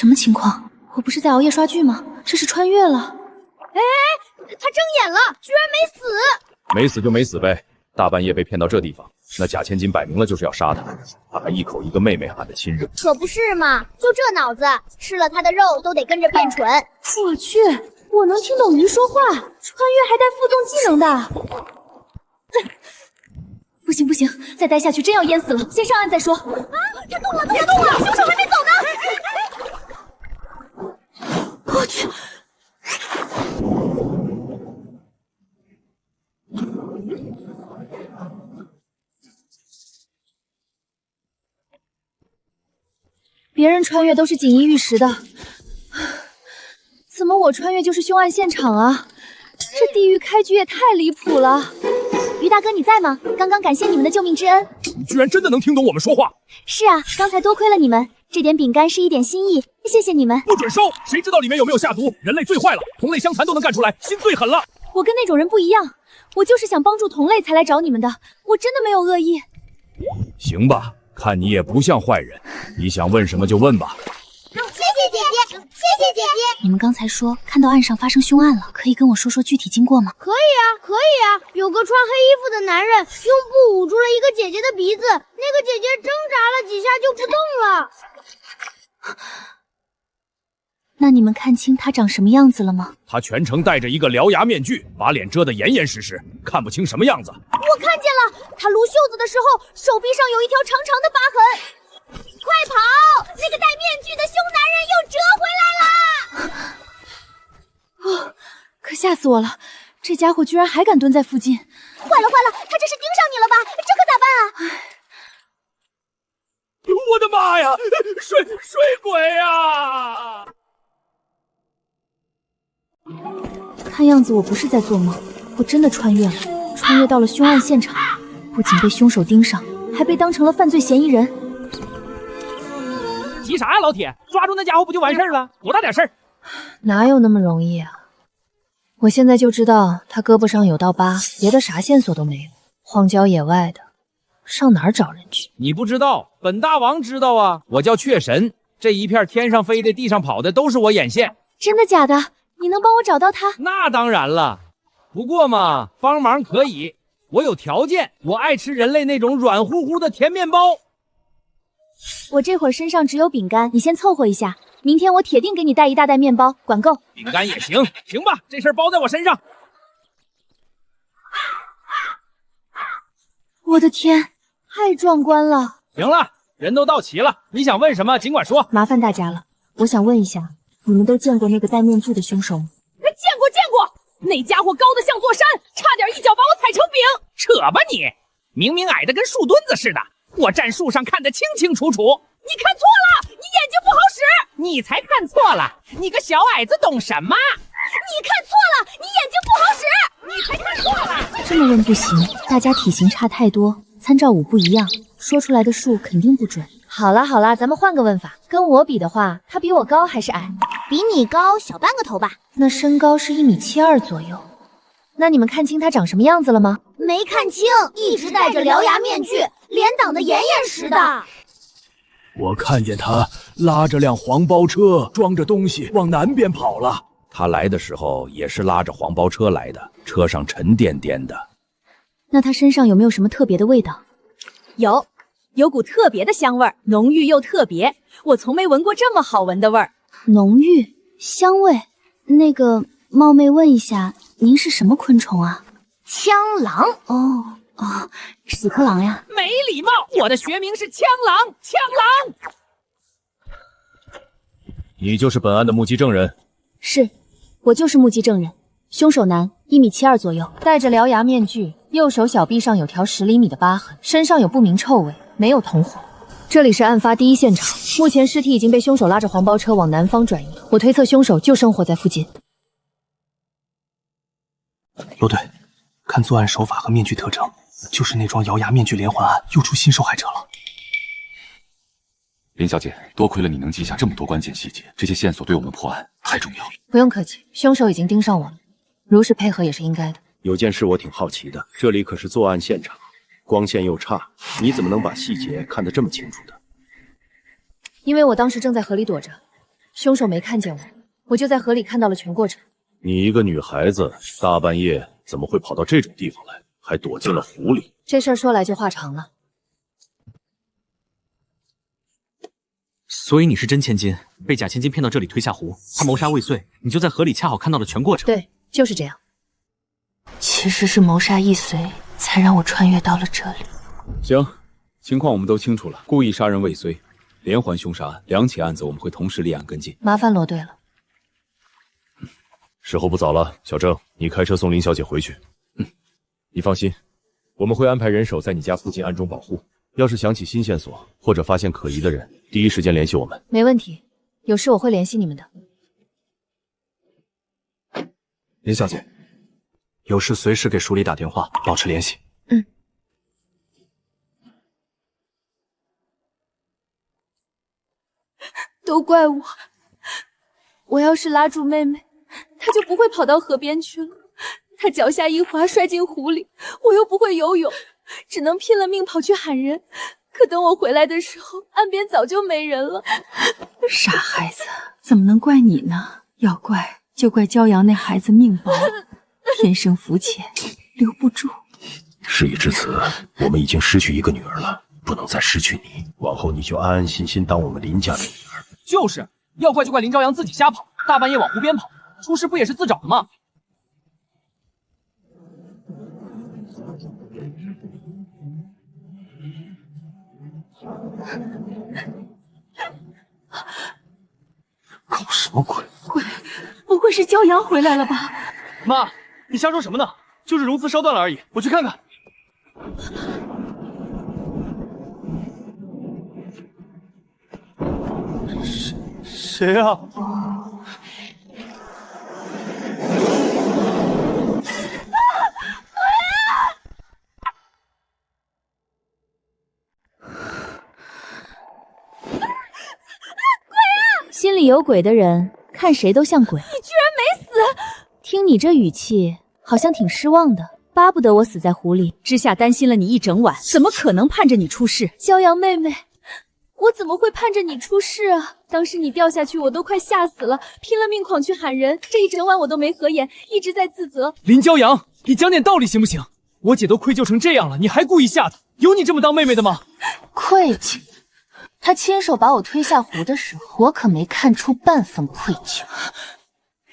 什么情况？我不是在熬夜刷剧吗？这是穿越了。哎，他睁眼了，居然没死！没死就没死呗，大半夜被骗到这地方，那贾千金摆明了就是要杀他，他还一口一个妹妹喊的亲热。可不是嘛，就这脑子，吃了他的肉都得跟着变蠢。我去，我能听懂鱼说话，穿越还带附动技能的。不行不行，再待下去真要淹死了，先上岸再说。啊，他动了，他动了，凶手还没走呢！我去！别人穿越都是锦衣玉食的，怎么我穿越就是凶案现场啊？这地狱开局也太离谱了！于大哥你在吗？刚刚感谢你们的救命之恩。你居然真的能听懂我们说话？是啊，刚才多亏了你们，这点饼干是一点心意，谢谢你们。不准收！谁知道里面有没有下毒？人类最坏了，同类相残都能干出来，心最狠了。我跟那种人不一样，我就是想帮助同类才来找你们的，我真的没有恶意。行吧，看你也不像坏人，你想问什么就问吧。谢谢姐姐，谢谢姐姐。你们刚才说看到岸上发生凶案了，可以跟我说说具体经过吗？可以啊，可以啊。有个穿黑衣服的男人用布捂住了一个姐姐的鼻子，那个姐姐挣扎了几下就不动了。那你们看清他长什么样子了吗？他全程戴着一个獠牙面具，把脸遮得严严实实，看不清什么样子。我看见了，他撸袖子的时候，手臂上有一条长长的疤痕。快跑！那个戴面具的凶男人又折回来了！哦，可吓死我了！这家伙居然还敢蹲在附近！坏了坏了，他这是盯上你了吧？这可咋办啊？我的妈呀！水鬼啊！看样子我不是在做梦，我真的穿越了，穿越到了凶案现场，不仅被凶手盯上，还被当成了犯罪嫌疑人。急啥呀，老铁？抓住那家伙不就完事儿了？多大点事儿？哪有那么容易啊！我现在就知道他胳膊上有道疤，别的啥线索都没有。荒郊野外的，上哪儿找人去？你不知道，本大王知道啊！我叫雀神，这一片天上飞的、地上跑的都是我眼线。真的假的？你能帮我找到他？那当然了，不过嘛，帮忙可以，我有条件，我爱吃人类那种软乎乎的甜面包。我这会儿身上只有饼干，你先凑合一下，明天我铁定给你带一大袋面包，管够。饼干也行，行吧，这事儿包在我身上。我的天，太壮观了！行了，人都到齐了，你想问什么尽管说。麻烦大家了，我想问一下，你们都见过那个戴面具的凶手吗？见过，那家伙高的像座山，差点一脚把我踩成饼。扯吧你，明明矮的跟树墩子似的，我站树上看得清清楚楚。你看错了，你眼睛不好使。你才看错了，你个小矮子懂什么？你看错了，你眼睛不好使。你才看错了。这么问不行，大家体型差太多，参照物不一样，说出来的数肯定不准。好啦，咱们换个问法，跟我比的话，他比我高还是矮？比你高小半个头吧。那身高是1.72米左右。那你们看清他长什么样子了吗？没看清，一直戴着獠牙面具，脸挡得严严实的。我看见他拉着辆黄包车，装着东西往南边跑了。他来的时候也是拉着黄包车来的，车上沉甸甸的。那他身上有没有什么特别的味道？有股特别的香味儿，浓郁又特别，我从没闻过这么好闻的味儿。浓郁香味。那个，冒昧问一下，您是什么昆虫啊？枪狼。哦，屎壳郎呀。没礼貌，我的学名是枪狼。你就是本案的目击证人？是，我就是目击证人。凶手男，1.72米左右，戴着獠牙面具，右手小臂上有条10厘米的疤痕，身上有不明臭味，没有同伙。这里是案发第一现场，目前尸体已经被凶手拉着黄包车往南方转移，我推测凶手就生活在附近。罗队，看作案手法和面具特征，就是那桩獠牙面具连环案又出新受害者了。林小姐，多亏了你能记下这么多关键细节，这些线索对我们破案太重要了。不用客气，凶手已经盯上我了，如实配合也是应该的。有件事我挺好奇的，这里可是作案现场，光线又差，你怎么能把细节看得这么清楚的？因为我当时正在河里躲着，凶手没看见我就在河里看到了全过程。你一个女孩子，大半夜怎么会跑到这种地方来，还躲进了湖里？这事儿说来就话长了。所以你是真千金，被假千金骗到这里推下湖，他谋杀未遂，你就在河里恰好看到了全过程。对，就是这样。其实是谋杀易遂，才让我穿越到了这里。行，情况我们都清楚了，故意杀人未遂，连环凶杀案，2起案子我们会同时立案跟进。麻烦罗队了。时候不早了，小郑，你开车送林小姐回去。你放心，我们会安排人手在你家附近暗中保护。要是想起新线索或者发现可疑的人，第一时间联系我们。没问题，有事我会联系你们的。林小姐，有事随时给署里打电话，保持联系。都怪我，我要是拉住妹妹，她就不会跑到河边去了。她脚下一滑，摔进湖里，我又不会游泳，只能拼了命跑去喊人。可等我回来的时候，岸边早就没人了。傻孩子，怎么能怪你呢？要怪就怪骄阳那孩子命薄，天生肤浅，留不住。事已至此，我们已经失去一个女儿了，不能再失去你。往后你就安安心心当我们林家的女儿。就是要怪就怪林朝阳自己瞎跑，大半夜往湖边跑，出事不也是自找的吗？搞什么鬼？不会是骄阳回来了吧？妈，你瞎说什么呢？就是融资烧断了而已，我去看看。谁啊？心里有鬼的人，看谁都像鬼。你居然没死！听你这语气，好像挺失望的，巴不得我死在湖里。之夏担心了你一整晚，怎么可能盼着你出事？骄阳妹妹，我怎么会盼着你出事啊？当时你掉下去，我都快吓死了，拼了命狂去喊人，这一整晚我都没合眼，一直在自责。林骄阳，你讲点道理行不行？我姐都愧疚成这样了，你还故意吓她，有你这么当妹妹的吗？愧疚？他亲手把我推下湖的时候，我可没看出半分愧疚。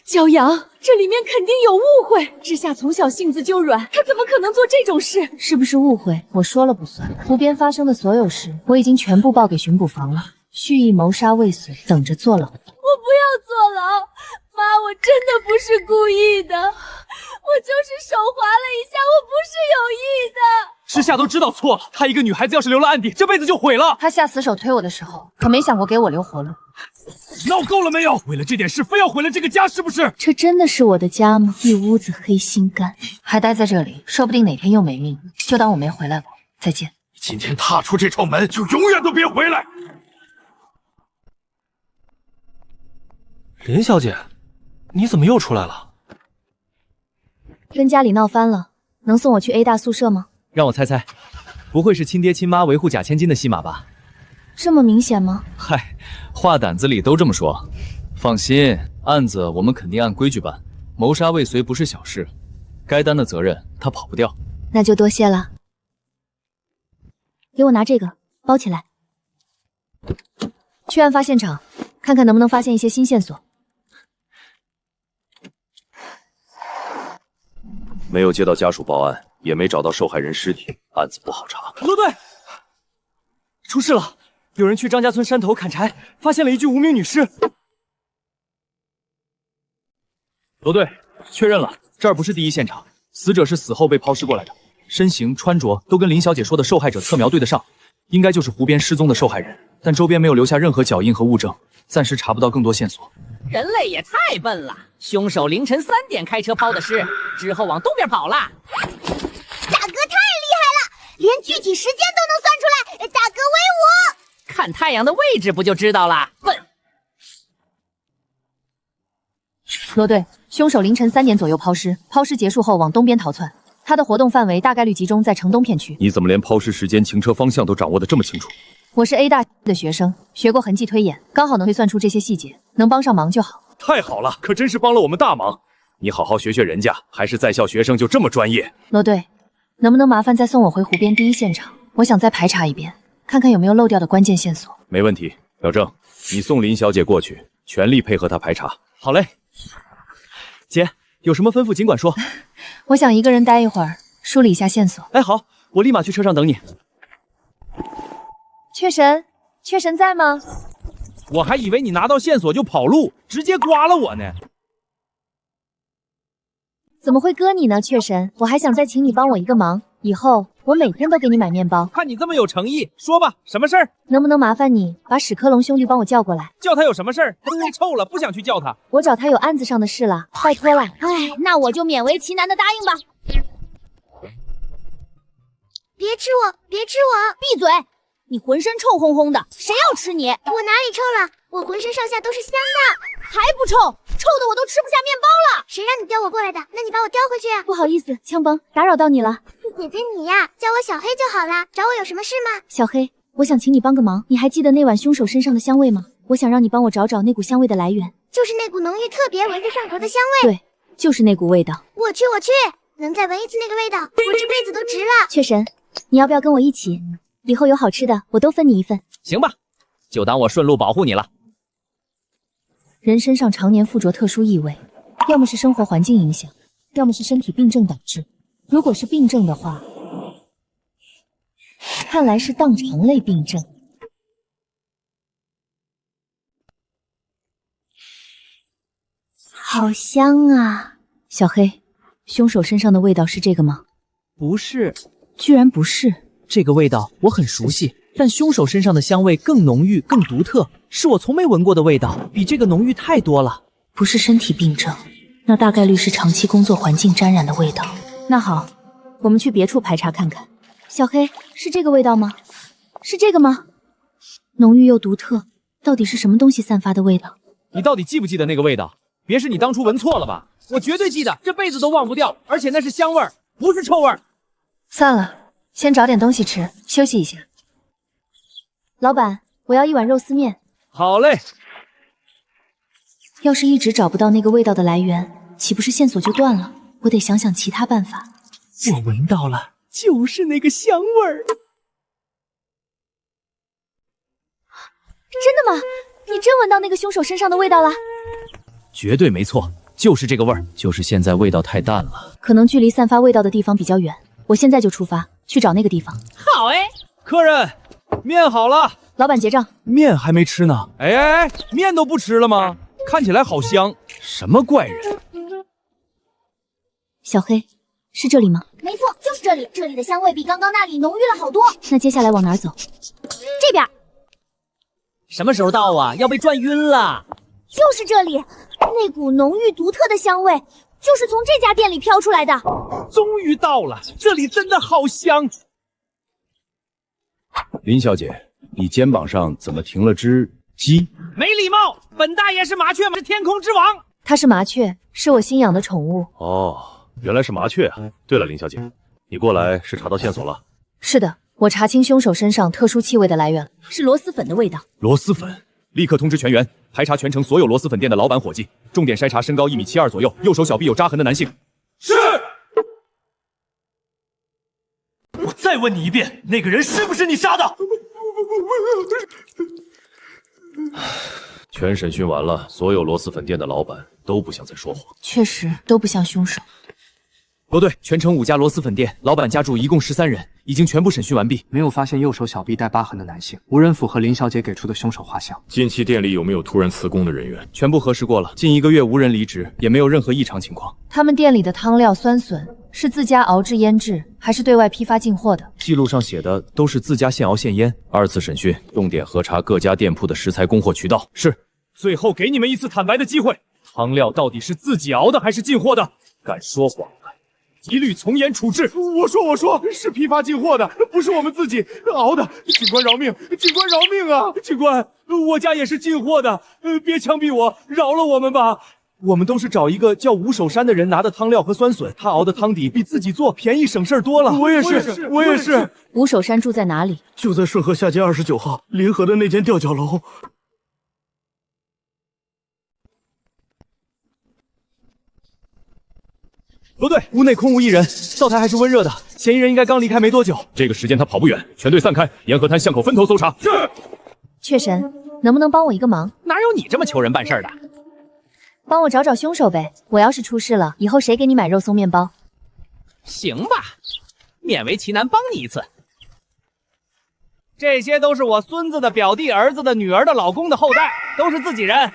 骄阳，这里面肯定有误会。之夏从小性子就软，他怎么可能做这种事？是不是误会？我说了不算。湖边发生的所有事，我已经全部报给巡捕房了。蓄意谋杀未遂，等着坐牢。我不要坐牢，妈，我真的不是故意的，我就是手滑了一下，我不是有意的。之夏都知道错了，她一个女孩子要是留了案底，这辈子就毁了。他下死手推我的时候，可没想过给我留活路。闹够了没有？为了这点事，非要毁了这个家，是不是？这真的是我的家吗？一屋子黑心肝，还待在这里，说不定哪天又没命。就当我没回来过。再见。今天踏出这窗门，就永远都别回来。林小姐，你怎么又出来了？跟家里闹翻了，能送我去 A 大宿舍吗？让我猜猜，不会是亲爹亲妈维护假千金的戏码吧？这么明显吗？嗨，话胆子里都这么说。放心，案子我们肯定按规矩办。谋杀未遂不是小事，该担的责任他跑不掉。那就多谢了。给我拿这个，包起来。去案发现场，看看能不能发现一些新线索。没有接到家属报案，也没找到受害人尸体，案子不好查。罗队，出事了！有人去张家村山头砍柴，发现了一具无名女尸。罗队，确认了，这儿不是第一现场，死者是死后被抛尸过来的，身形、穿着都跟林小姐说的受害者侧描对得上，应该就是湖边失踪的受害人，但周边没有留下任何脚印和物证，暂时查不到更多线索。人类也太笨了，凶手凌晨3点开车抛的尸，之后往东边跑了。大哥太厉害了，连具体时间都能算出来，大哥威武！看太阳的位置不就知道了？笨。罗队，凶手凌晨3点左右抛尸，抛尸结束后往东边逃窜，他的活动范围大概率集中在城东片区。你怎么连抛尸时间、行车方向都掌握得这么清楚？我是 A 大的学生，学过痕迹推演，刚好能推算出这些细节，能帮上忙就好。太好了，可真是帮了我们大忙。你好好学学人家，还是在校学生就这么专业。罗队，能不能麻烦再送我回湖边第一现场？我想再排查一遍，看看有没有漏掉的关键线索。没问题，小郑，你送林小姐过去，全力配合她排查。好嘞，姐，有什么吩咐尽管说。我想一个人待一会儿，梳理一下线索。哎，好，我立马去车上等你。雀神，雀神在吗？我还以为你拿到线索就跑路，直接刮了我呢。怎么会割你呢，雀神？我还想再请你帮我一个忙，以后我每天都给你买面包。看你这么有诚意，说吧，什么事儿？能不能麻烦你把史科龙兄弟帮我叫过来？叫他有什么事儿？他太臭了，不想去叫他。我找他有案子上的事了，拜托了。哎，那我就勉为其难的答应吧。别吃我，别吃我！闭嘴！你浑身臭烘烘的，谁要吃你？我哪里臭了？我浑身上下都是香的，还不臭？臭的我都吃不下面包了。谁让你叼我过来的？那你把我叼回去啊！不好意思，枪崩，打扰到你了。姐姐你呀，叫我小黑就好啦。找我有什么事吗？小黑，我想请你帮个忙。你还记得那晚凶手身上的香味吗？我想让你帮我找找那股香味的来源。就是那股浓郁、特别闻着上头的香味。对，就是那股味道。我去，能再闻一次那个味道，我这辈子都值了。雀神，你要不要跟我一起？以后有好吃的，我都分你一份。行吧，就当我顺路保护你了。人身上常年附着特殊异味，要么是生活环境影响，要么是身体病症导致。如果是病症的话，看来是荡肠类病症。好香啊！小黑，凶手身上的味道是这个吗？不是，居然不是。这个味道我很熟悉，但凶手身上的香味更浓郁、更独特，是我从没闻过的味道，比这个浓郁太多了。不是身体病症，那大概率是长期工作环境沾染的味道。那好，我们去别处排查看看。小黑，是这个味道吗？是这个吗？浓郁又独特，到底是什么东西散发的味道？你到底记不记得那个味道？别是你当初闻错了吧？我绝对记得，这辈子都忘不掉，而且那是香味儿，不是臭味儿。算了，先找点东西吃，休息一下。老板，我要一碗肉丝面。好嘞。要是一直找不到那个味道的来源，岂不是线索就断了？我得想想其他办法。我闻到了，就是那个香味儿。真的吗？你真闻到那个凶手身上的味道了？绝对没错，就是这个味儿，就是现在味道太淡了，可能距离散发味道的地方比较远。我现在就出发去找那个地方。好哎，客人，面好了。老板结账。面还没吃呢。哎，面都不吃了吗？看起来好香，什么怪人？小黑，是这里吗？没错，就是这里。这里的香味比刚刚那里浓郁了好多。那接下来往哪儿走？这边。什么时候到啊？要被转晕了。就是这里，那股浓郁独特的香味，就是从这家店里飘出来的。终于到了，这里真的好香。林小姐，你肩膀上怎么停了只鸡？没礼貌！本大爷是麻雀，是天空之王。它是麻雀，是我新养的宠物。哦，原来是麻雀啊！对了，林小姐，你过来是查到线索了？是的，我查清凶手身上特殊气味的来源了，是螺蛳粉的味道。螺蛳粉，立刻通知全员排查全城所有螺蛳粉店的老板伙计，重点筛查身高1.72米左右、右手小臂有扎痕的男性。是。我再问你一遍，那个人是不是你杀的？全审讯完了，所有螺蛳粉店的老板都不想再说谎，确实都不像凶手。罗队，全城5家螺蛳粉店，老板家住一共13人，已经全部审讯完毕，没有发现右手小臂带疤痕的男性，无人符合林小姐给出的凶手画像。近期店里有没有突然辞工的人员？全部核实过了，近1个月无人离职，也没有任何异常情况。他们店里的汤料酸笋是自家熬制腌制，还是对外批发进货的？记录上写的都是自家现熬现腌。2次审讯，重点核查各家店铺的食材供货渠道。是，最后给你们一次坦白的机会，汤料到底是自己熬的还是进货的？敢说谎的，一律从严处置。我说，是批发进货的，不是我们自己熬的。警官饶命，警官饶命啊！警官，我家也是进货的，别枪毙我，饶了我们吧。我们都是找一个叫吴守山的人拿的汤料和酸笋，他熬的汤底比自己做便宜省事儿多了。我也是。吴守山住在哪里？就在顺河下街29号联合的那间吊脚楼。罗队，屋内空无一人，灶台还是温热的，嫌疑人应该刚离开没多久。这个时间他跑不远，全队散开，沿河滩巷口分头搜查。是。雀神，能不能帮我一个忙？哪有你这么求人办事的？帮我找找凶手呗。我要是出事了，以后谁给你买肉松面包？行吧，勉为其难帮你一次。这些都是我孙子的表弟、儿子的女儿的老公的后代，都是自己人。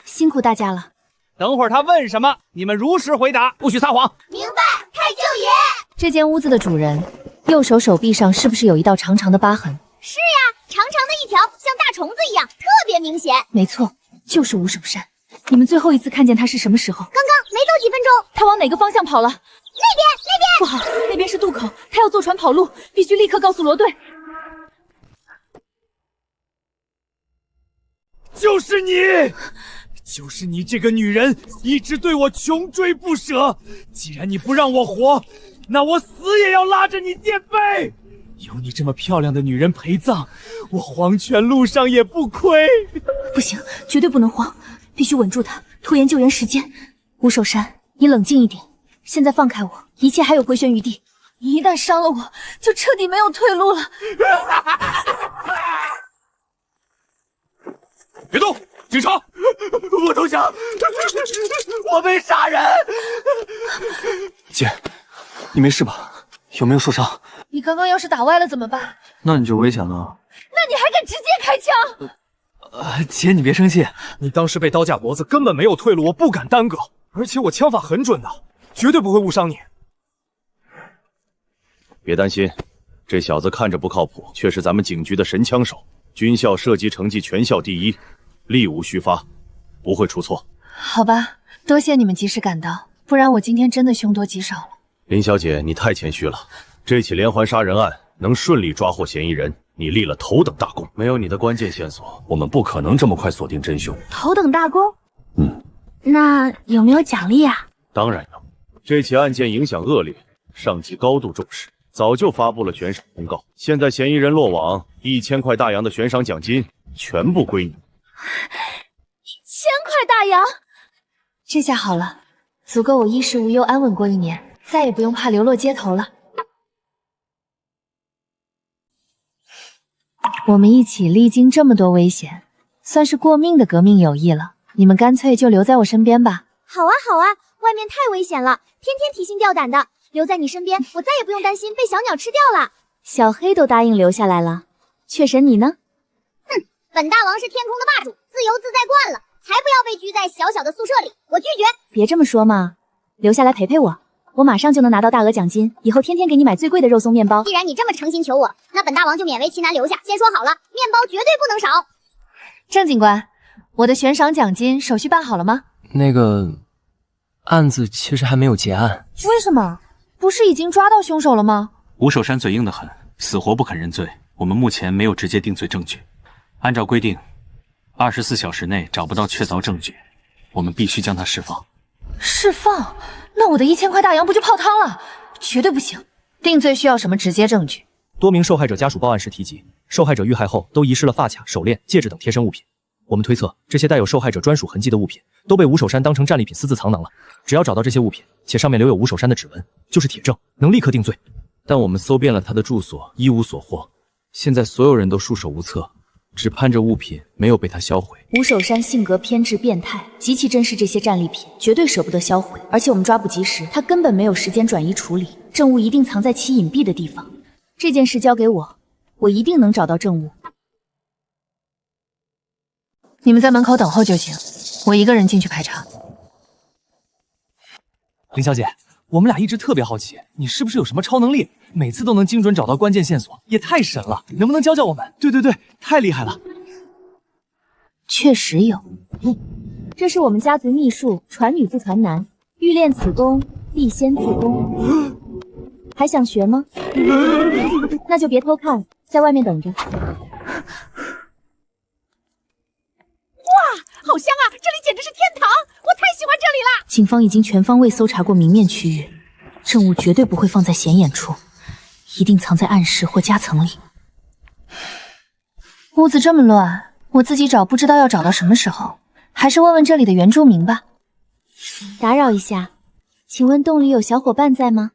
辛苦大家了。等会儿他问什么，你们如实回答，不许撒谎。明白，太舅爷。这间屋子的主人，右手手臂上是不是有一道长长的疤痕？是呀，长长的一条，像大虫子一样，特别明显。没错，就是吴守山。你们最后一次看见他是什么时候？刚刚没走几分钟。他往哪个方向跑了？那边。不好，那边是渡口，他要坐船跑路，必须立刻告诉罗队。就是你！就是你这个女人，一直对我穷追不舍。既然你不让我活，那我死也要拉着你垫背。有你这么漂亮的女人陪葬，我黄泉路上也不亏。不行，绝对不能慌，必须稳住他，拖延救援时间。吴守山，你冷静一点，现在放开我，一切还有回旋余地。你一旦伤了我，就彻底没有退路了。别动！警察！我投降！我被杀人！姐，你没事吧？有没有受伤？你刚刚要是打歪了怎么办？那你就危险了。那你还敢直接开枪？姐，你别生气。你当时被刀架脖子，根本没有退路，我不敢耽搁。而且我枪法很准的，绝对不会误伤你。别担心，这小子看着不靠谱，却是咱们警局的神枪手，军校射击成绩全校第一，力无虚发，不会出错。好吧，多谢你们及时赶到，不然我今天真的凶多吉少了。林小姐，你太谦虚了。这起连环杀人案能顺利抓获嫌疑人，你立了头等大功。没有你的关键线索，我们不可能这么快锁定真凶。头等大功？嗯，那有没有奖励啊？当然有。这起案件影响恶劣，上级高度重视，早就发布了悬赏公告。现在嫌疑人落网，1000块大洋的悬赏奖金全部归你。1000块大洋？这下好了，足够我衣食无忧，安稳过一年，再也不用怕流落街头了。我们一起历经这么多危险，算是过命的革命友谊了。你们干脆就留在我身边吧。好啊，好啊，外面太危险了，天天提心吊胆的。留在你身边，我再也不用担心被小鸟吃掉了。小黑都答应留下来了，雀神你呢？哼，本大王是天空的霸主，自由自在惯了，才不要被拘在小小的宿舍里，我拒绝。别这么说嘛，留下来陪陪我，我马上就能拿到大额奖金，以后天天给你买最贵的肉松面包。既然你这么诚心求我，那本大王就勉为其难留下。先说好了，面包绝对不能少。郑警官，我的悬赏奖金手续办好了吗？那个案子其实还没有结案。为什么？不是已经抓到凶手了吗？吴守山嘴硬得很，死活不肯认罪。我们目前没有直接定罪证据。按照规定，24小时内找不到确凿证据，我们必须将他释放。释放？那我的1000块大洋不就泡汤了？绝对不行！定罪需要什么直接证据？多名受害者家属报案时提及，受害者遇害后都遗失了发卡、手链、戒指等贴身物品。我们推测，这些带有受害者专属痕迹的物品都被吴守山当成战利品私自藏囊了。只要找到这些物品，且上面留有吴守山的指纹，就是铁证，能立刻定罪。但我们搜遍了他的住所，一无所获。现在所有人都束手无策，只盼着物品没有被他销毁。吴守山性格偏执变态，极其珍视这些战利品，绝对舍不得销毁。而且我们抓捕及时，他根本没有时间转移处理，证物一定藏在其隐蔽的地方。这件事交给我，我一定能找到证物。你们在门口等候就行，我一个人进去排查。林小姐，我们俩一直特别好奇，你是不是有什么超能力，每次都能精准找到关键线索，也太神了，能不能教教我们？对对对，太厉害了。确实有，这是我们家族秘术，传女不传男，欲练此功，必先自宫。还想学吗？那就别偷看，在外面等着。哇，好香啊！这里简直是天堂，我太喜欢这里了。警方已经全方位搜查过明面区域，证物绝对不会放在显眼处，一定藏在暗室或夹层里。屋子这么乱，我自己找不知道要找到什么时候，还是问问这里的原住民吧。打扰一下，请问洞里有小伙伴在吗？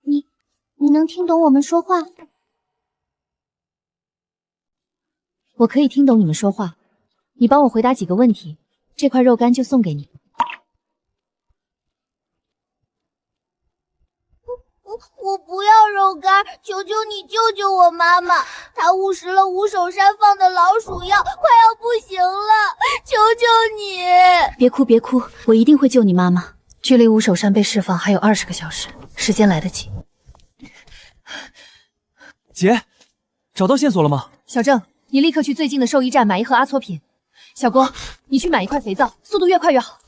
你能听懂我们说话？我可以听懂你们说话，你帮我回答几个问题，这块肉干就送给你。我不要肉干，求求你救救我妈妈！她误食了吴守山放的老鼠药，快要不行了，求求你！别哭别哭，我一定会救你妈妈。距离吴守山被释放还有20个小时，时间来得及。姐，找到线索了吗？小郑，你立刻去最近的兽医站买一盒阿唑品。小郭，你去买一块肥皂，速度越快越好。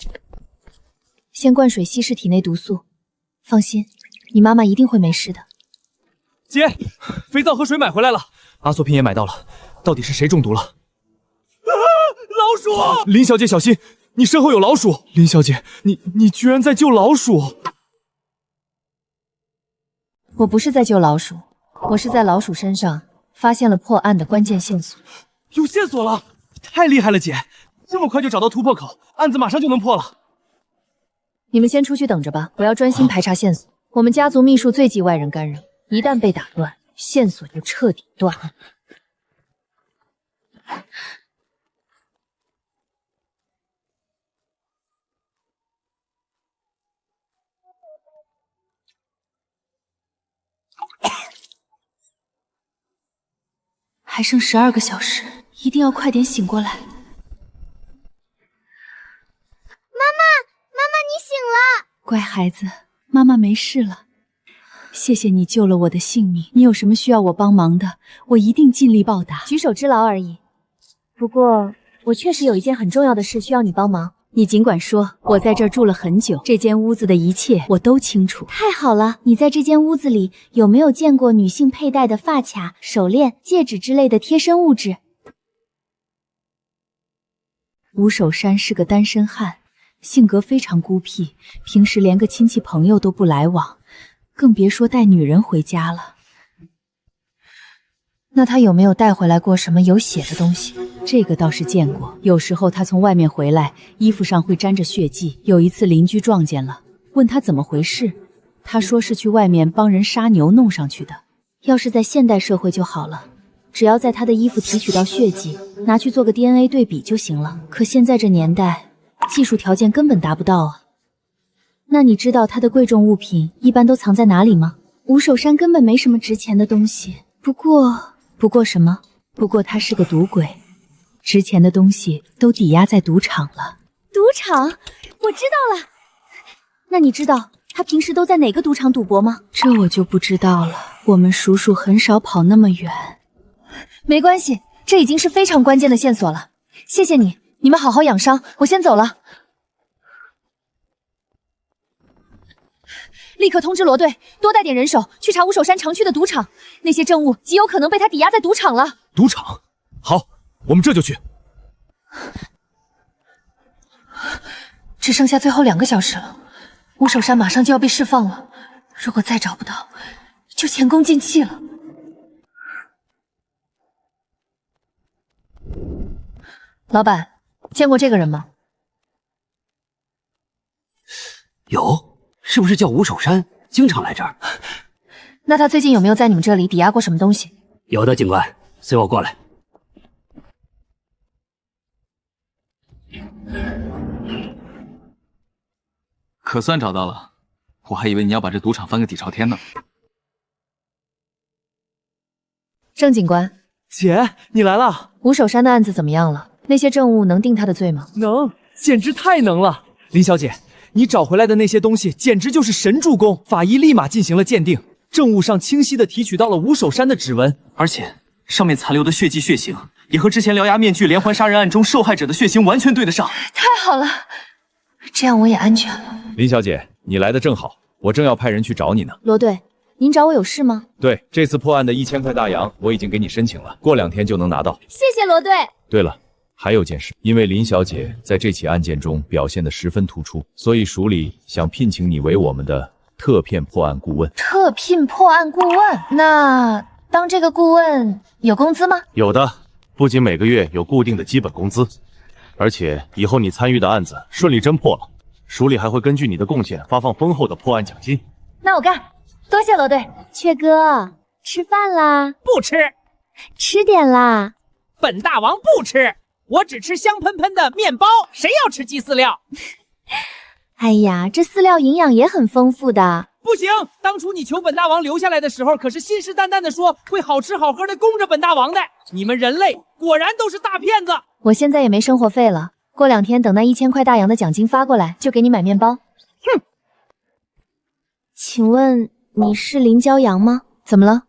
先灌水稀释体内毒素，放心，你妈妈一定会没事的。姐，肥皂和水买回来了，阿唑品也买到了，到底是谁中毒了？老鼠！林小姐小心，你身后有老鼠！林小姐，你居然在救老鼠！我不是在救老鼠，我是在老鼠身上发现了破案的关键线索。有线索了，太厉害了，姐！这么快就找到突破口，案子马上就能破了。你们先出去等着吧，我要专心排查线索。我们家族秘术最忌外人干扰，一旦被打断，线索就彻底断了。还剩12个小时，一定要快点醒过来。妈妈，你醒了！乖孩子，妈妈没事了。谢谢你救了我的性命，你有什么需要我帮忙的，我一定尽力报答。举手之劳而已。不过，我确实有一件很重要的事需要你帮忙。你尽管说，我在这儿住了很久，这间屋子的一切我都清楚。太好了，你在这间屋子里有没有见过女性佩戴的发卡、手链、戒指之类的贴身物质？吴守山是个单身汉，性格非常孤僻，平时连个亲戚朋友都不来往，更别说带女人回家了。那他有没有带回来过什么有血的东西？这个倒是见过，有时候他从外面回来，衣服上会沾着血迹。有一次邻居撞见了，问他怎么回事，他说是去外面帮人杀牛弄上去的。要是在现代社会就好了，只要在他的衣服提取到血迹，拿去做个 DNA 对比就行了。可现在这年代，技术条件根本达不到啊。那你知道他的贵重物品一般都藏在哪里吗？吴守山根本没什么值钱的东西，不过什么？不过他是个赌鬼，值钱的东西都抵押在赌场了。赌场？我知道了。那你知道他平时都在哪个赌场赌博吗？这我就不知道了，我们叔叔很少跑那么远。没关系，这已经是非常关键的线索了。谢谢你，你们好好养伤，我先走了。立刻通知罗队，多带点人手去查吴守山常去的赌场，那些证物极有可能被他抵押在赌场了。赌场？好，我们这就去。只剩下最后2个小时了，吴守山马上就要被释放了，如果再找不到，就前功尽弃了。老板，见过这个人吗？有，是不是叫吴守山？经常来这儿。那他最近有没有在你们这里抵押过什么东西？有的，警官，随我过来。可算找到了，我还以为你要把这赌场翻个底朝天呢。郑警官，姐，你来了。吴守山的案子怎么样了？那些证物能定他的罪吗？能，简直太能了。林小姐，你找回来的那些东西简直就是神助攻，法医立马进行了鉴定，证物上清晰地提取到了吴守山的指纹，而且上面残留的血迹血型也和之前獠牙面具连环杀人案中受害者的血型完全对得上。太好了，这样我也安全了。林小姐，你来的正好，我正要派人去找你呢。罗队，您找我有事吗？对，这次破案的1000块大洋我已经给你申请了，过2天就能拿到。谢谢罗队。对了，还有件事，因为林小姐在这起案件中表现得十分突出，所以署里想聘请你为我们的特聘破案顾问。特聘破案顾问？那当这个顾问有工资吗？有的，不仅每个月有固定的基本工资，而且以后你参与的案子顺利侦破了，署里还会根据你的贡献发放丰厚的破案奖金。那我干，多谢罗队。雀哥，吃饭啦？不吃，吃点啦。本大王不吃，我只吃香喷喷的面包，谁要吃鸡饲料？哎呀，这饲料营养也很丰富的。不行，当初你求本大王留下来的时候，可是信誓旦旦的说会好吃好喝的供着本大王的。你们人类果然都是大骗子。我现在也没生活费了，过2天等那1000块大洋的奖金发过来，就给你买面包。哼。请问你是林骄阳吗？怎么了？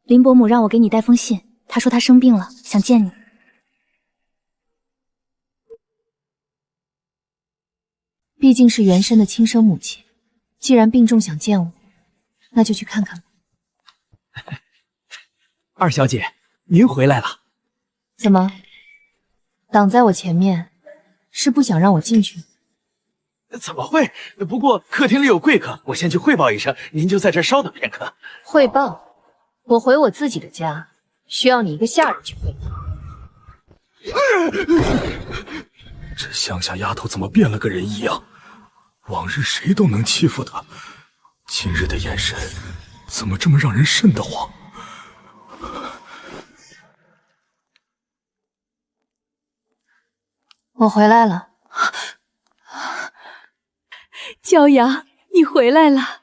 林伯母让我给你带封信，她说她生病了，想见你。毕竟是原生的亲生母亲，既然病重想见我，那就去看看吧。二小姐，您回来了。怎么，挡在我前面，是不想让我进去？怎么会？不过客厅里有贵客，我先去汇报一声，您就在这儿稍等片刻。汇报？我回我自己的家，需要你一个下人去汇报？这乡下丫头怎么变了个人一样？往日谁都能欺负她，今日的眼神怎么这么让人瘆得慌？我回来了。骄阳，你回来了。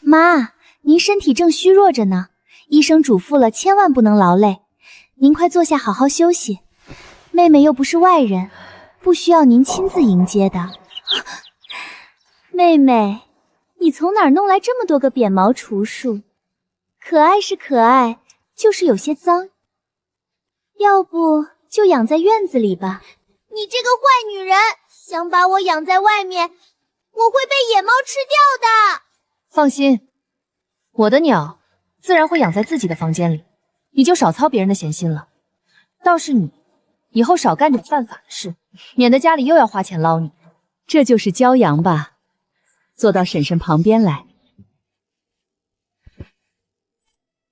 妈，您身体正虚弱着呢，医生嘱咐了，千万不能劳累。您快坐下好好休息，妹妹又不是外人，不需要您亲自迎接的。妹妹，你从哪儿弄来这么多个扁毛雏树？可爱是可爱，就是有些脏，要不就养在院子里吧。你这个坏女人，想把我养在外面，我会被野猫吃掉的。放心，我的鸟自然会养在自己的房间里，你就少操别人的闲心了。倒是你，以后少干点犯法的事，免得家里又要花钱捞你。这就是骄阳吧？坐到婶婶旁边来。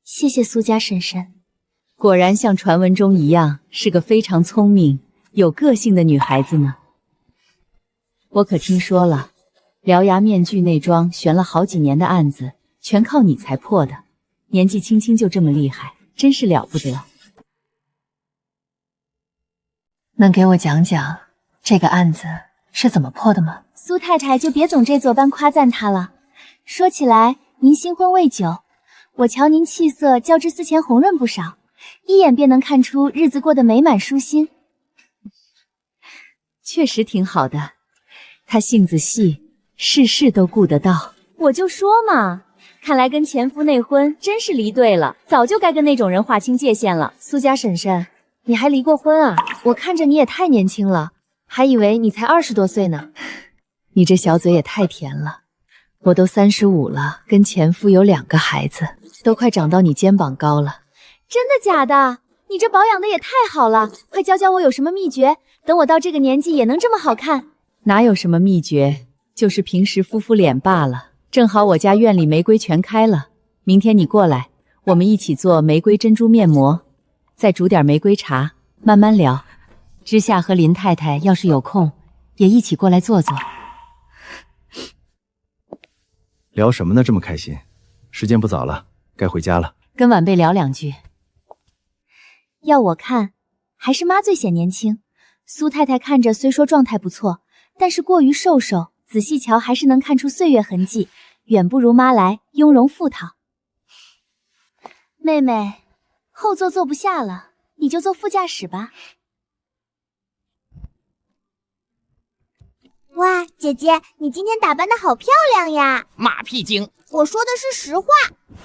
谢谢苏家婶婶。果然像传闻中一样，是个非常聪明、有个性的女孩子呢。我可听说了，獠牙面具那桩悬了好几年的案子，全靠你才破的。年纪轻轻就这么厉害，真是了不得。能给我讲讲这个案子是怎么破的吗？苏太太就别总这作般夸赞她了。说起来，您新婚未久，我瞧您气色较之思前红润不少，一眼便能看出日子过得美满舒心。确实挺好的，她性子细，事事都顾得到。我就说嘛，看来跟前夫内婚真是离对了，早就该跟那种人划清界限了。苏家婶婶，你还离过婚啊？我看着你也太年轻了，还以为你才20多岁呢。你这小嘴也太甜了，我都35了，跟前夫有2个孩子，都快长到你肩膀高了。真的假的？你这保养的也太好了，快教教我有什么秘诀，等我到这个年纪也能这么好看。哪有什么秘诀，就是平时敷敷脸罢了。正好我家院里玫瑰全开了，明天你过来，我们一起做玫瑰珍珠面膜，再煮点玫瑰茶，慢慢聊。之夏和林太太要是有空，也一起过来坐坐。聊什么呢？这么开心？时间不早了，该回家了。跟晚辈聊2句。要我看，还是妈最显年轻。苏太太看着虽说状态不错，但是过于瘦瘦，仔细瞧还是能看出岁月痕迹，远不如妈来雍容富态。妹妹，后座坐不下了，你就坐副驾驶吧。哇，姐姐，你今天打扮的好漂亮呀！马屁精，我说的是实话。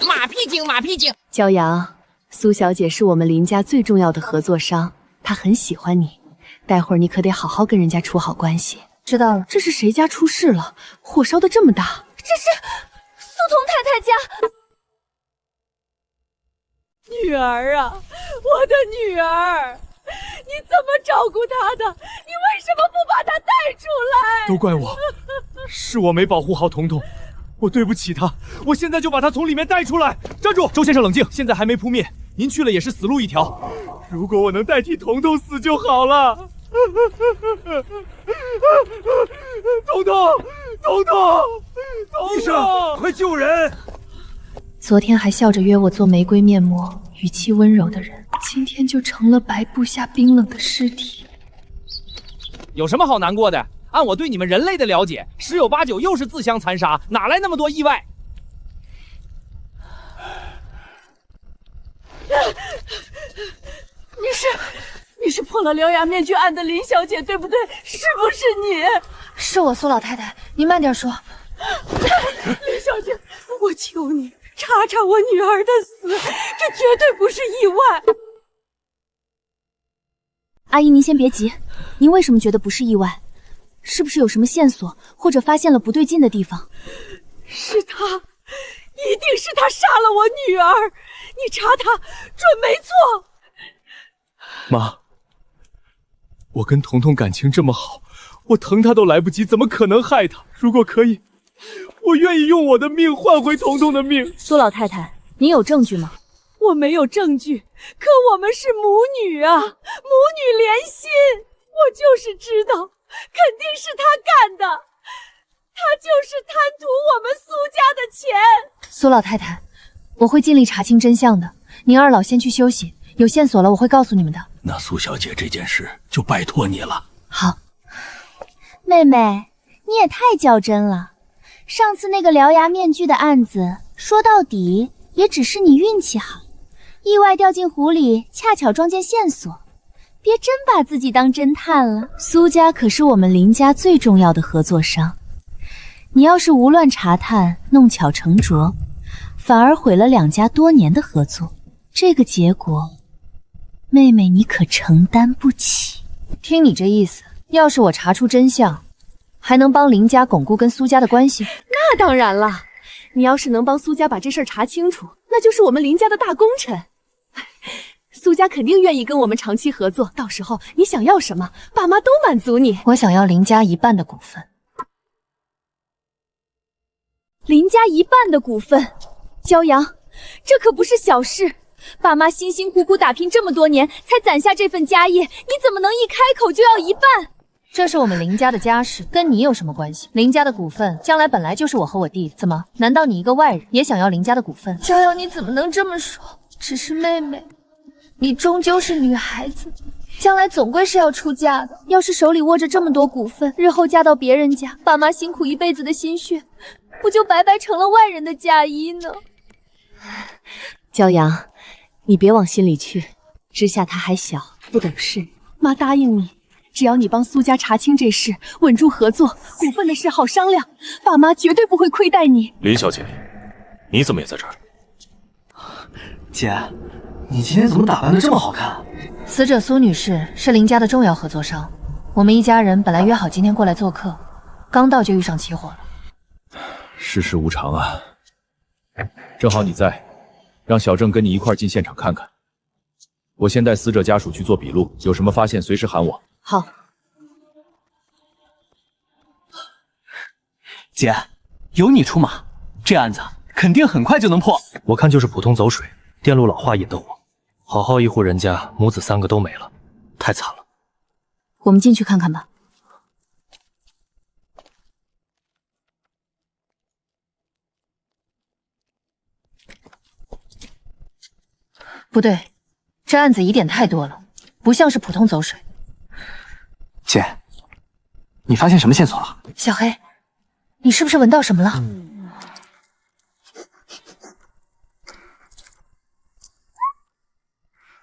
马屁精，马屁精。骄阳，苏小姐是我们林家最重要的合作商，她很喜欢你，待会儿你可得好好跟人家处好关系。知道了。这是谁家出事了？火烧的这么大？这是苏童太太家。女儿啊，我的女儿，你怎么照顾她的？你为什么不把她带出来？都怪我，是我没保护好彤彤，我对不起她，我现在就把她从里面带出来。站住！周先生冷静，现在还没扑灭，您去了也是死路一条。如果我能代替彤彤死就好了。彤彤！医生，快救人！昨天还笑着约我做玫瑰面膜，语气温柔的人，今天就成了白布下冰冷的尸体。有什么好难过的？按我对你们人类的了解，10有8九又是自相残杀，哪来那么多意外？你是破了獠牙面具案的林小姐，对不对？是不是你？是我，苏老太太，您慢点说。林小姐，我求你查查我女儿的死，这绝对不是意外。阿姨，您先别急，您为什么觉得不是意外？是不是有什么线索，或者发现了不对劲的地方？是他，一定是他杀了我女儿！你查他，准没错。妈，我跟彤彤感情这么好，我疼她都来不及，怎么可能害她？如果可以，我愿意用我的命换回彤彤的命。苏老太太，您有证据吗？我没有证据，可我们是母女啊，母女连心。我就是知道，肯定是他干的，他就是贪图我们苏家的钱。苏老太太，我会尽力查清真相的。您二老先去休息，有线索了我会告诉你们的。那苏小姐这件事就拜托你了。好。妹妹，你也太较真了。上次那个獠牙面具的案子，说到底也只是你运气好，意外掉进湖里，恰巧撞见线索。别真把自己当侦探了。苏家可是我们林家最重要的合作商，你要是无乱查探，弄巧成拙，反而毁了两家多年的合作，这个结果，妹妹你可承担不起。听你这意思，要是我查出真相，还能帮林家巩固跟苏家的关系？那当然了，你要是能帮苏家把这事儿查清楚，那就是我们林家的大功臣。苏家肯定愿意跟我们长期合作，到时候你想要什么，爸妈都满足你。我想要林家1半的股份。林家1半的股份，骄阳，这可不是小事。爸妈辛辛苦苦打拼这么多年，才攒下这份家业，你怎么能一开口就要1半？这是我们林家的家事，跟你有什么关系？林家的股份将来本来就是我和我弟的，怎么？难道你一个外人也想要林家的股份？骄阳，你怎么能这么说？只是妹妹，你终究是女孩子，将来总归是要出嫁的。要是手里握着这么多股份，日后嫁到别人家，爸妈辛苦一辈子的心血，不就白白成了外人的嫁衣呢？骄阳，你别往心里去，之夏他还小，不懂事。妈答应你，只要你帮苏家查清这事，稳住合作，股份的事好商量，爸妈绝对不会亏待你。林小姐，你怎么也在这儿？姐，你今天怎么打扮得这么好看？死者苏女士是林家的重要合作商，我们一家人本来约好今天过来做客，刚到就遇上起火了。世事无常啊，正好你在，让小郑跟你一块进现场看看。我先带死者家属去做笔录，有什么发现随时喊我。好。姐，有你出马，这案子肯定很快就能破。我看就是普通走水，电路老化引的我。好好一户人家，母子3个都没了，太惨了。我们进去看看吧。不对，这案子疑点太多了，不像是普通走水。姐，你发现什么线索了？小黑，你是不是闻到什么了？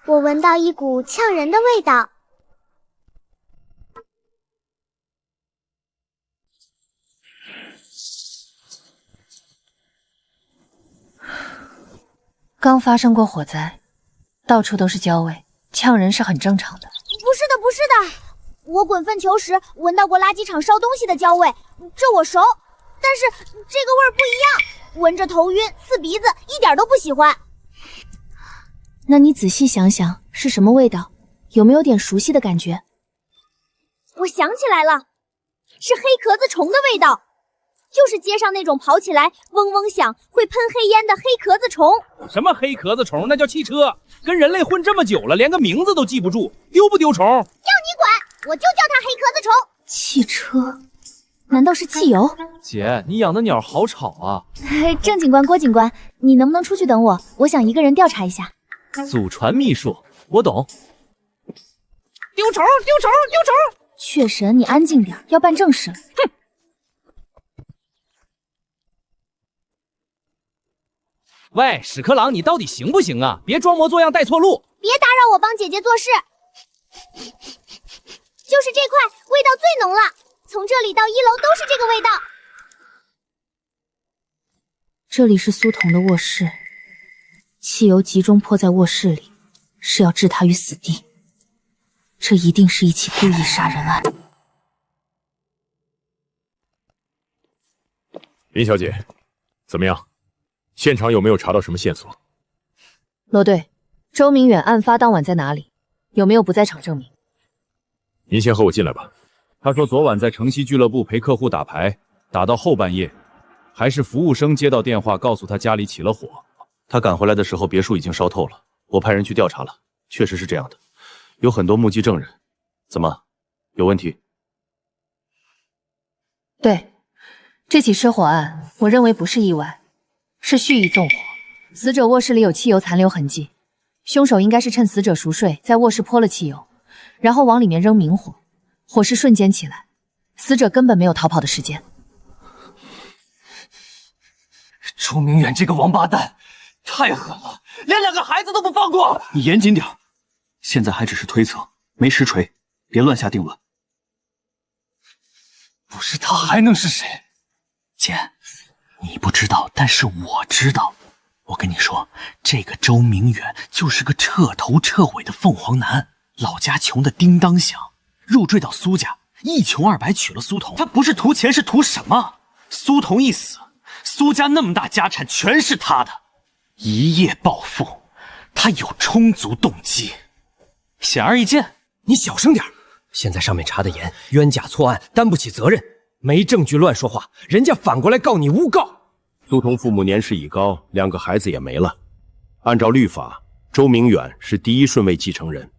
我闻到一股呛人的味道。刚发生过火灾，到处都是焦味，呛人是很正常的。不是的，不是的，我滚粪球时闻到过垃圾场烧东西的焦味，这我熟，但是这个味儿不一样，闻着头晕、刺鼻子，一点都不喜欢。那你仔细想想是什么味道，有没有点熟悉的感觉？我想起来了，是黑壳子虫的味道。就是街上那种跑起来嗡嗡响、会喷黑烟的黑壳子虫。什么黑壳子虫？那叫汽车。跟人类混这么久了，连个名字都记不住，丢不丢虫？要你管，我就叫它黑壳子虫。汽车？难道是汽油？姐，你养的鸟好吵啊！郑警官、郭警官，你能不能出去等我？我想一个人调查一下。祖传秘术，我懂。丢虫，丢虫，丢虫！雀神，你安静点，要办正事了。哼！喂，屎壳郎，你到底行不行啊？别装模作样带错路！别打扰我帮姐姐做事。就是这块，味道最浓了，从这里到1楼都是这个味道。这里是苏童的卧室，汽油集中泼在卧室里，是要置他于死地。这一定是一起故意杀人案。林小姐，怎么样？现场有没有查到什么线索？罗队，周明远案发当晚在哪里？有没有不在场证明？您先和我进来吧。他说昨晚在城西俱乐部陪客户打牌，打到后半夜，还是服务生接到电话告诉他家里起了火。他赶回来的时候，别墅已经烧透了。我派人去调查了，确实是这样的，有很多目击证人。怎么，有问题？对，这起失火案，我认为不是意外，是蓄意纵火。死者卧室里有汽油残留痕迹，凶手应该是趁死者熟睡，在卧室泼了汽油，然后往里面扔明火，火势瞬间起来，死者根本没有逃跑的时间。周明远这个王八蛋，太狠了，连2个孩子都不放过！你严谨点，现在还只是推测，没实锤，别乱下定论。不是他还能是谁？姐，你不知道，但是我知道。我跟你说，这个周明远就是个彻头彻尾的凤凰男，老家穷的叮当响，入赘到苏家，一穷二白娶了苏童。他不是图钱，是图什么？苏童一死，苏家那么大家产全是他的，一夜暴富，他有充足动机。显而易见，你小声点，现在上面查得严，冤假错案，担不起责任，没证据乱说话，人家反过来告你诬告。苏童父母年事已高，2个孩子也没了。按照律法，周明远是第1顺位继承人，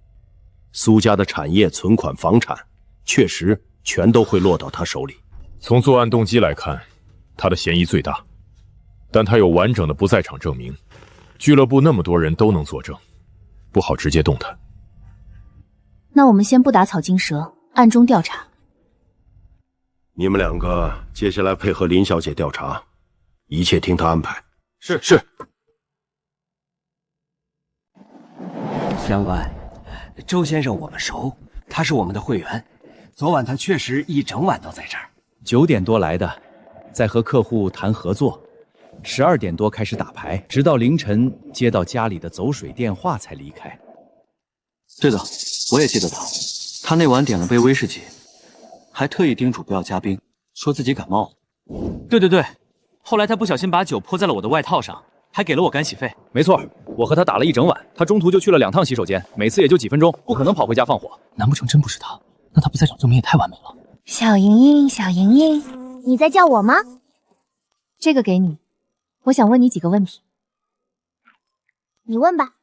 苏家的产业、存款、房产，确实全都会落到他手里。从作案动机来看，他的嫌疑最大，但他有完整的不在场证明，俱乐部那么多人都能作证，不好直接动他。那我们先不打草惊蛇，暗中调查。你们2个接下来配合林小姐调查，一切听她安排。是。员外，周先生我们熟，他是我们的会员。昨晚他确实一整晚都在这儿。9点多来的，在和客户谈合作，12点多开始打牌，直到凌晨接到家里的走水电话才离开。对的，我也记得他那晚点了杯威士忌，还特意叮嘱不要加冰，说自己感冒了。对，后来他不小心把酒泼在了我的外套上，还给了我干洗费。没错，我和他打了一整晚，他中途就去了2趟洗手间，每次也就几分钟，不可能跑回家放火。难不成真不是他？那他不在场证明也太完美了。小莹莹，小莹莹，你在叫我吗？这个给你，我想问你几个问题。你问吧。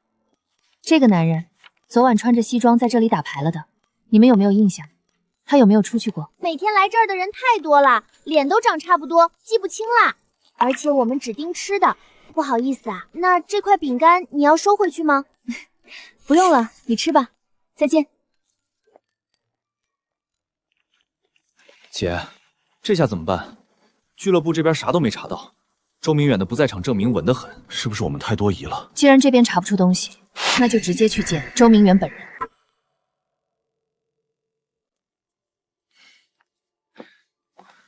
这个男人昨晚穿着西装在这里打牌了的，你们有没有印象？他有没有出去过？每天来这儿的人太多了，脸都长差不多，记不清啦。而且我们只盯吃的，不好意思啊，那这块饼干你要收回去吗？不用了，你吃吧。再见。姐，这下怎么办？俱乐部这边啥都没查到，周明远的不在场证明稳得很，是不是我们太多疑了？既然这边查不出东西，那就直接去见周明远本人。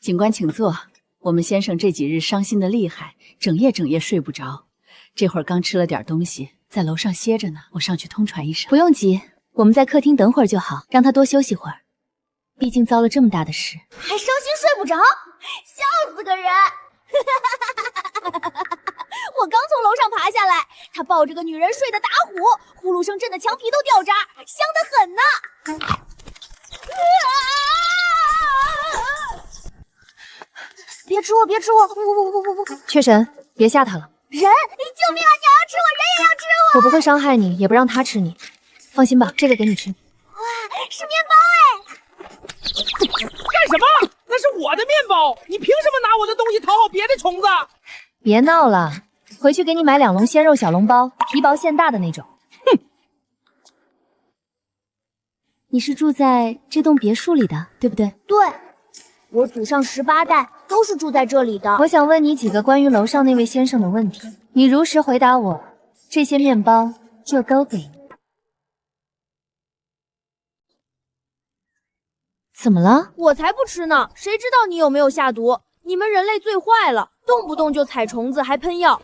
警官请坐。我们先生这几日伤心的厉害，整夜睡不着，这会儿刚吃了点东西，在楼上歇着呢，我上去通传一声。不用急，我们在客厅等会儿就好，让他多休息会儿。毕竟遭了这么大的事，还伤心睡不着，笑死个人！我刚从楼上爬下来，他抱着个女人睡得打呼，呼噜声震得墙皮都掉渣，香得很呢。别吃我，别吃我！不！雀神，别吓他了。人，救命啊！你要吃我，人也要吃我！我不会伤害你，也不让他吃你。放心吧，这个给你吃。哇，是面包哎！干什么？那是我的面包，你凭什么拿我的东西讨好别的虫子？别闹了，回去给你买2笼鲜肉小笼包，皮薄馅大的那种。哼！你是住在这栋别墅里的，对不对？对，我祖上18代都是住在这里的。我想问你几个关于楼上那位先生的问题，你如实回答我，这些面包就都给你。怎么了？我才不吃呢！谁知道你有没有下毒？你们人类最坏了，动不动就踩虫子还喷药。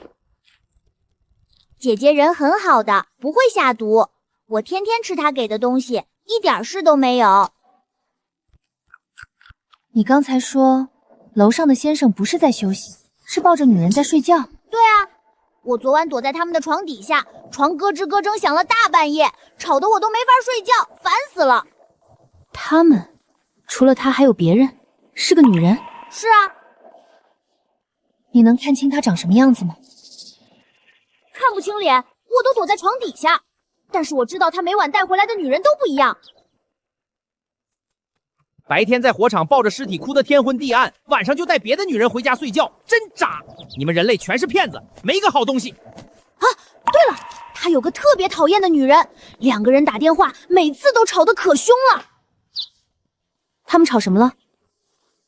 姐姐人很好的，不会下毒。我天天吃她给的东西，一点事都没有。你刚才说楼上的先生不是在休息，是抱着女人在睡觉。对啊，我昨晚躲在他们的床底下，床咯吱咯吱响了大半夜，吵得我都没法睡觉，烦死了。他们除了他还有别人？是个女人？是啊。你能看清她长什么样子吗？看不清脸，我都躲在床底下。但是我知道他每晚带回来的女人都不一样。白天在火场抱着尸体哭得天昏地暗，晚上就带别的女人回家睡觉，真渣！你们人类全是骗子，没个好东西。啊，对了，他有个特别讨厌的女人，2个人打电话，每次都吵得可凶了。他们吵什么了？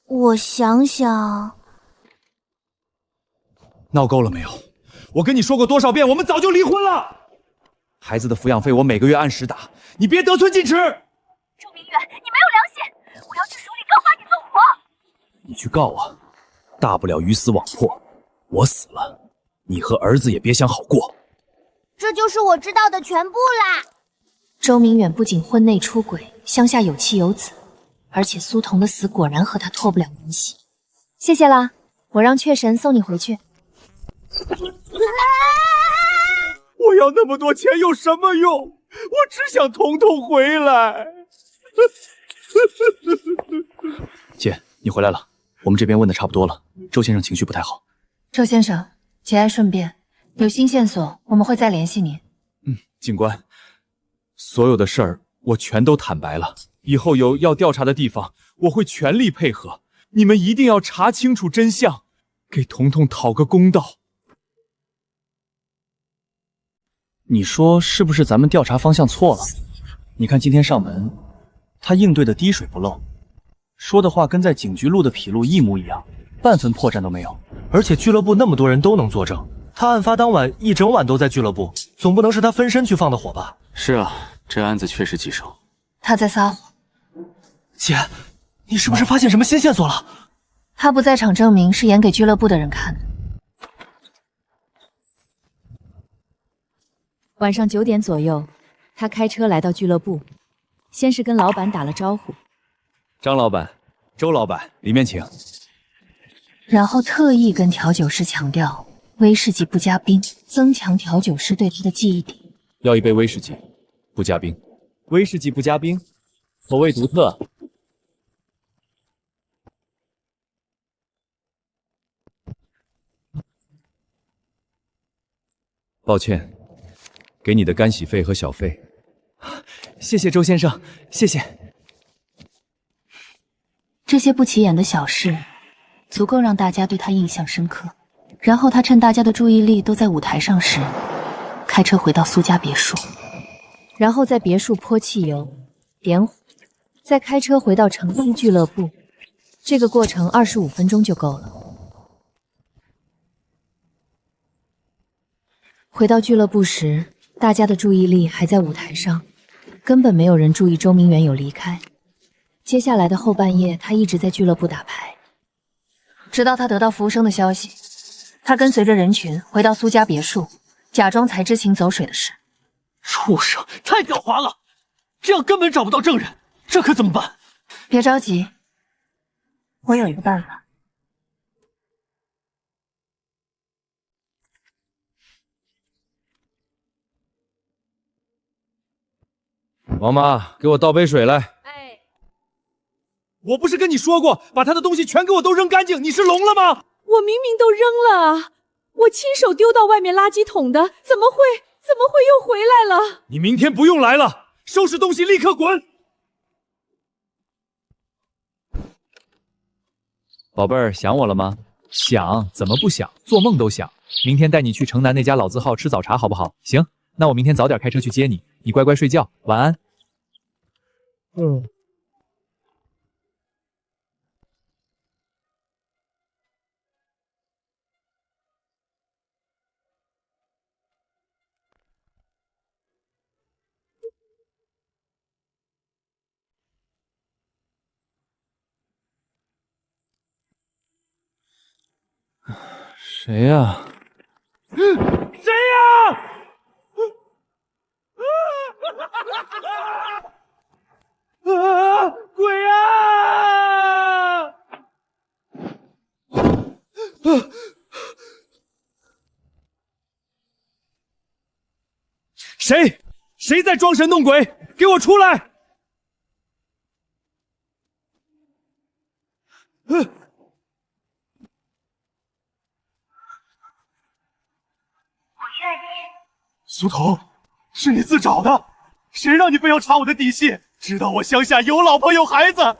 我想想，闹够了没有？我跟你说过多少遍，我们早就离婚了。孩子的抚养费我每个月按时打，你别得寸进尺。周明远，你没有良心！我要去署里告发你纵火。你去告啊，大不了鱼死网破，我死了，你和儿子也别想好过。这就是我知道的全部啦。周明远不仅婚内出轨，乡下有妻有子，而且苏童的死果然和他脱不了联系。谢谢啦，我让雀神送你回去。我要那么多钱有什么用？我只想彤彤回来。姐，你回来了，我们这边问的差不多了。周先生情绪不太好。周先生，节哀顺变，有新线索我们会再联系您。警官，所有的事儿我全都坦白了，以后有要调查的地方，我会全力配合。你们一定要查清楚真相，给彤彤讨个公道。你说是不是咱们调查方向错了？你看今天上门，他应对的滴水不漏，说的话跟在警局录的痞录一模一样，半分破绽都没有。而且俱乐部那么多人都能作证，他案发当晚一整晚都在俱乐部，总不能是他分身去放的火吧？是啊，这案子确实棘手。他在撒谎。姐，你是不是发现什么新线索了？他不在场证明是演给俱乐部的人看的。晚上9点左右，他开车来到俱乐部，先是跟老板打了招呼。张老板、周老板，里面请。然后特意跟调酒师强调威士忌不加冰，增强调酒师对他的记忆点。要一杯威士忌，不加冰。威士忌不加冰，口味独特。抱歉，给你的干洗费和小费。谢谢周先生，谢谢。这些不起眼的小事，足够让大家对他印象深刻。然后他趁大家的注意力都在舞台上时，开车回到苏家别墅，然后在别墅泼汽油、点火，再开车回到城西俱乐部。这个过程25分钟就够了。回到俱乐部时，大家的注意力还在舞台上，根本没有人注意周明远有离开。接下来的后半夜，他一直在俱乐部打牌，直到他得到服务生的消息，他跟随着人群回到苏家别墅，假装才知情走水的事。畜生，太狡猾了！这样根本找不到证人，这可怎么办？别着急，我有一个办法。王妈，给我倒杯水来。哎，我不是跟你说过，把他的东西全给我都扔干净，你是聋了吗？我明明都扔了啊！我亲手丢到外面垃圾桶的，怎么会又回来了？你明天不用来了，收拾东西立刻滚！宝贝儿，想我了吗？想，怎么不想？做梦都想。明天带你去城南那家老字号吃早茶，好不好？行，那我明天早点开车去接你，你乖乖睡觉，晚安。谁呀？谁呀？鬼啊！谁在装神弄鬼？给我出来！苏童，是你自找的，谁让你非要查我的底细？知道我乡下有老婆有孩子，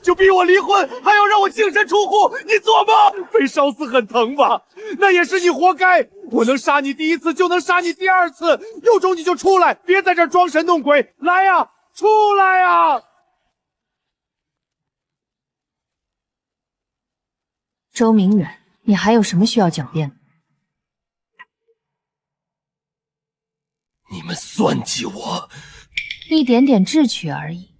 就逼我离婚，还要让我净身出户，你做梦！被烧死很疼吧？那也是你活该。我能杀你第一次，就能杀你第二次。有种你就出来，别在这儿装神弄鬼！来呀，出来呀！周明远，你还有什么需要狡辩的？你们算计我，一点点智取而已，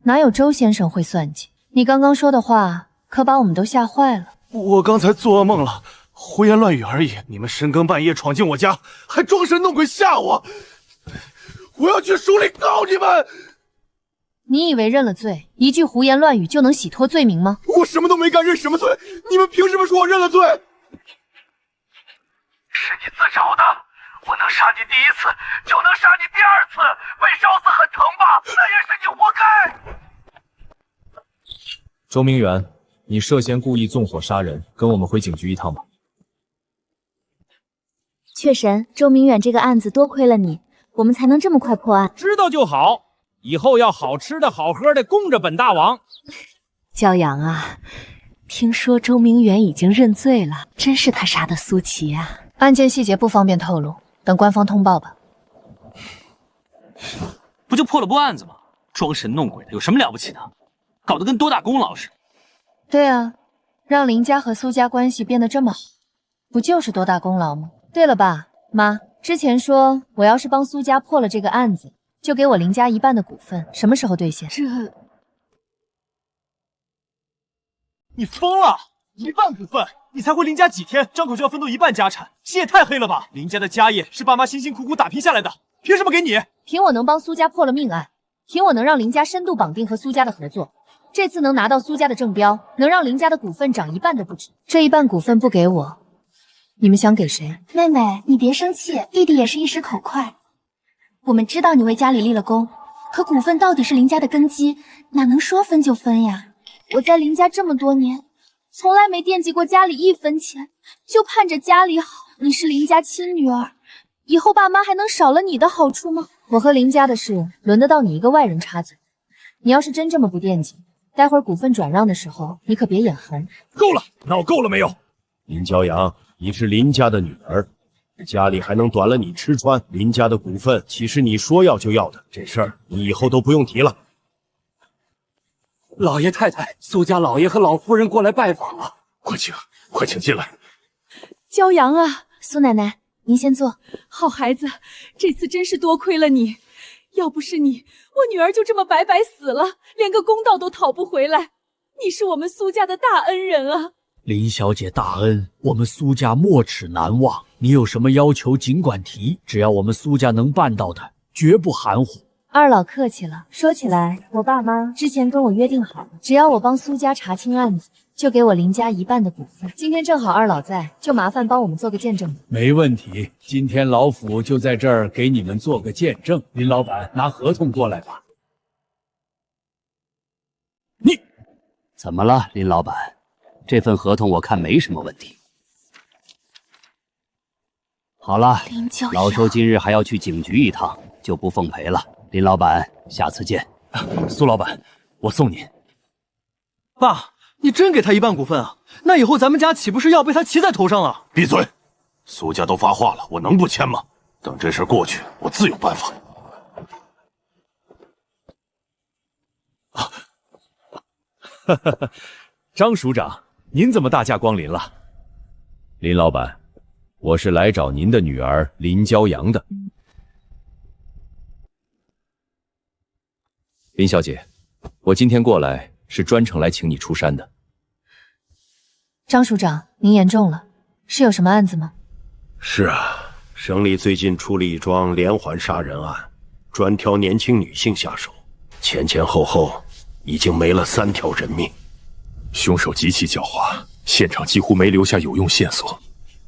哪有周先生会算计？你刚刚说的话可把我们都吓坏了。我刚才做噩梦了，胡言乱语而已。你们深更半夜闯进我家，还装神弄鬼吓我，我要去署里告你们！你以为认了罪，一句胡言乱语就能洗脱罪名吗？我什么都没干，认什么罪？你们凭什么说我认了罪？是你自找的。我能杀你第一次，就能杀你第二次。被烧死很疼吧？那也是你活该。周明远，你涉嫌故意纵火杀人，跟我们回警局一趟吧。雀神，周明远这个案子多亏了你，我们才能这么快破案。知道就好，以后要好吃的好喝的供着本大王。骄阳啊，听说周明远已经认罪了，真是他杀的苏琪啊。案件细节不方便透露，等官方通报吧。不就破了波案子吗？装神弄鬼的有什么了不起的？搞得跟多大功劳似的。对啊，让林家和苏家关系变得这么好，不就是多大功劳吗？对了吧，妈，之前说我要是帮苏家破了这个案子，就给我林家一半的股份，什么时候兑现？你疯了！1半股份，你才回林家几天，张口就要分走1半家产，心也太黑了吧！林家的家业是爸妈辛辛苦苦打拼下来的，凭什么给你？凭我能帮苏家破了命案，凭我能让林家深度绑定和苏家的合作，这次能拿到苏家的正标，能让林家的股份涨1半都不止。这1半股份不给我，你们想给谁？妹妹，你别生气，弟弟也是一时口快。我们知道你为家里立了功，可股份到底是林家的根基，哪能说分就分呀？我在林家这么多年，从来没惦记过家里1分钱，就盼着家里好。你是林家亲女儿，以后爸妈还能少了你的好处吗？我和林家的事，轮得到你一个外人插嘴？你要是真这么不惦记，待会儿股份转让的时候，你可别眼红。够了，闹够了没有？林骄阳，你是林家的女儿，家里还能短了你吃穿？林家的股份岂是你说要就要的？这事儿你以后都不用提了。老爷太太，苏家老爷和老夫人过来拜访了，快请进来。骄阳啊，苏奶奶，您先坐。好孩子，这次真是多亏了你，要不是你，我女儿就这么白白死了，连个公道都讨不回来。你是我们苏家的大恩人啊！林小姐大恩，我们苏家没齿难忘。你有什么要求尽管提，只要我们苏家能办到的，绝不含糊。二老客气了。说起来，我爸妈之前跟我约定好了，只要我帮苏家查清案子，就给我林家1半的股份。今天正好二老在，就麻烦帮我们做个见证吧。没问题，今天老府就在这儿给你们做个见证。林老板，拿合同过来吧。怎么了，林老板？这份合同我看没什么问题。好了，老周今日还要去警局一趟，就不奉陪了。林老板，下次见。苏老板，我送您。爸，你真给他1半股份啊？那以后咱们家岂不是要被他骑在头上了？闭嘴！苏家都发话了，我能不签吗？等这事过去，我自有办法。张署长，您怎么大驾光临了？林老板，我是来找您的女儿林骄阳的。林小姐，我今天过来是专程来请你出山的。张署长，您言重了，是有什么案子吗？是啊，省里最近出了一桩连环杀人案，专挑年轻女性下手，前前后后已经没了3条人命。凶手极其狡猾，现场几乎没留下有用线索，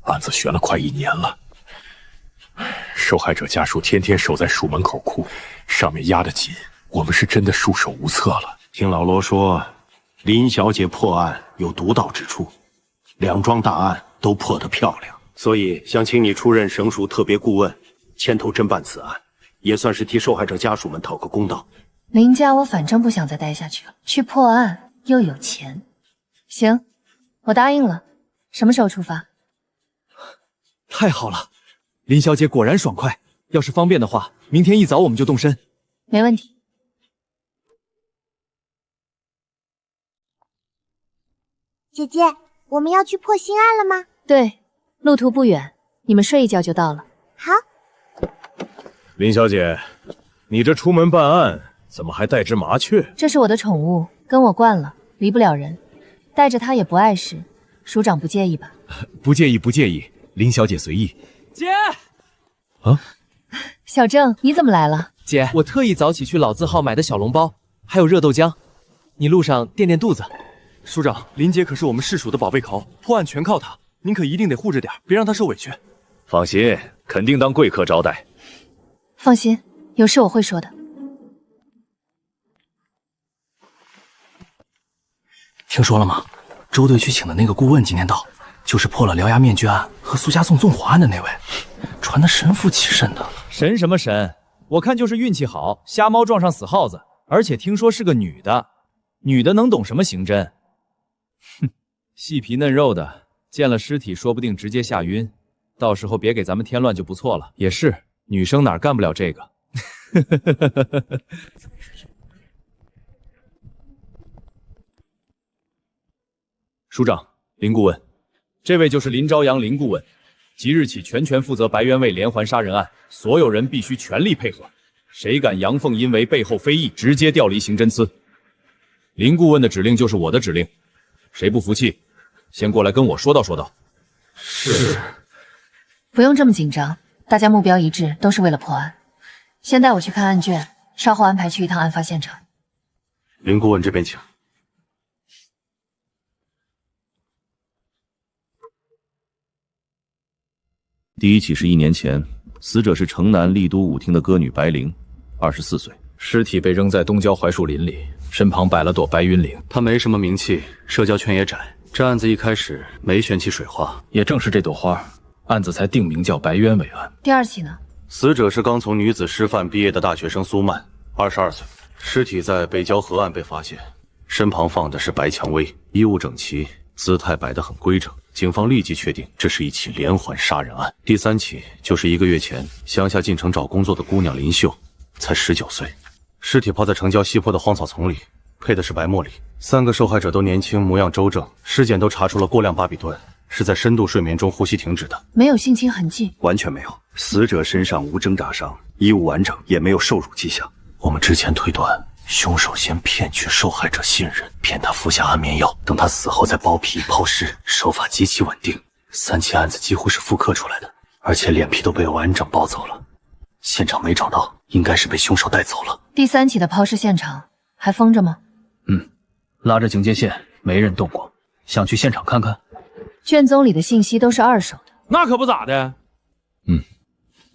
案子悬了快1年了。受害者家属天天守在署门口哭，上面压得紧，我们是真的束手无策了。听老罗说，林小姐破案有独到之处，2桩大案都破得漂亮，所以想请你出任省署特别顾问，牵头侦办此案，也算是替受害者家属们讨个公道。林家我反正不想再待下去了，去破案又有钱，行，我答应了。什么时候出发？太好了，林小姐果然爽快。要是方便的话，明天一早我们就动身。没问题。姐姐，我们要去破新案了吗？对，路途不远，你们睡一觉就到了。好。林小姐，你这出门办案怎么还带只麻雀？这是我的宠物，跟我惯了，离不了人，带着它也不碍事。署长不介意吧？不介意，不介意。林小姐随意。姐，啊，小郑，你怎么来了？姐，我特意早起去老字号买的小笼包，还有热豆浆，你路上垫垫肚子。署长，林姐可是我们市署的宝贝壳，破案全靠她，您可一定得护着点，别让她受委屈。放心，肯定当贵客招待。放心，有事我会说的。听说了吗？周队去请的那个顾问今天到，就是破了獠牙面具案和苏家送纵火案的那位，传得神乎其神的。神什么神？我看就是运气好，瞎猫撞上死耗子，而且听说是个女的，女的能懂什么刑侦？哼，细皮嫩肉的，见了尸体说不定直接吓晕，到时候别给咱们添乱就不错了。也是，女生哪干不了这个？署长，林顾问，这位就是林朝阳林顾问，即日起全权负责白鸢卫连环杀人案，所有人必须全力配合，谁敢阳奉阴违背后非议，直接调离刑侦司。林顾问的指令就是我的指令，谁不服气，先过来跟我说道说道。是。不用这么紧张，大家目标一致，都是为了破案。先带我去看案卷，稍后安排去一趟案发现场。林顾问这边请。第一起是1年前，死者是城南丽都舞厅的歌女白灵，24岁，尸体被扔在东郊槐树林里，身旁摆了朵白云铃。她没什么名气，社交圈也窄。这案子一开始没悬起水花，也正是这朵花，案子才定名叫白鸢尾案。第2起呢？死者是刚从女子师范毕业的大学生苏曼，22岁，尸体在北郊河岸被发现，身旁放的是白蔷薇，衣物整齐，姿态摆得很规整。警方立即确定这是一起连环杀人案。第3起就是1个月前乡下进城找工作的姑娘林秀，才19岁，尸体抛在城郊西坡的荒草丛里，配的是白茉莉。3个受害者都年轻，模样周正，尸检都查出了过量巴比顿，是在深度睡眠中呼吸停止的，没有性侵痕迹，完全没有。死者身上无针打伤，衣物完整，也没有受辱迹象。我们之前推断，凶手先骗取受害者信任，骗他服下安眠药，等他死后再剥皮抛尸，手法极其稳定。3起案子几乎是复刻出来的，而且脸皮都被完整剥走了，现场没找到，应该是被凶手带走了。第3起的抛尸现场还封着吗？拉着警戒线，没人动过。想去现场看看？卷宗里的信息都是2手的，那可不咋的。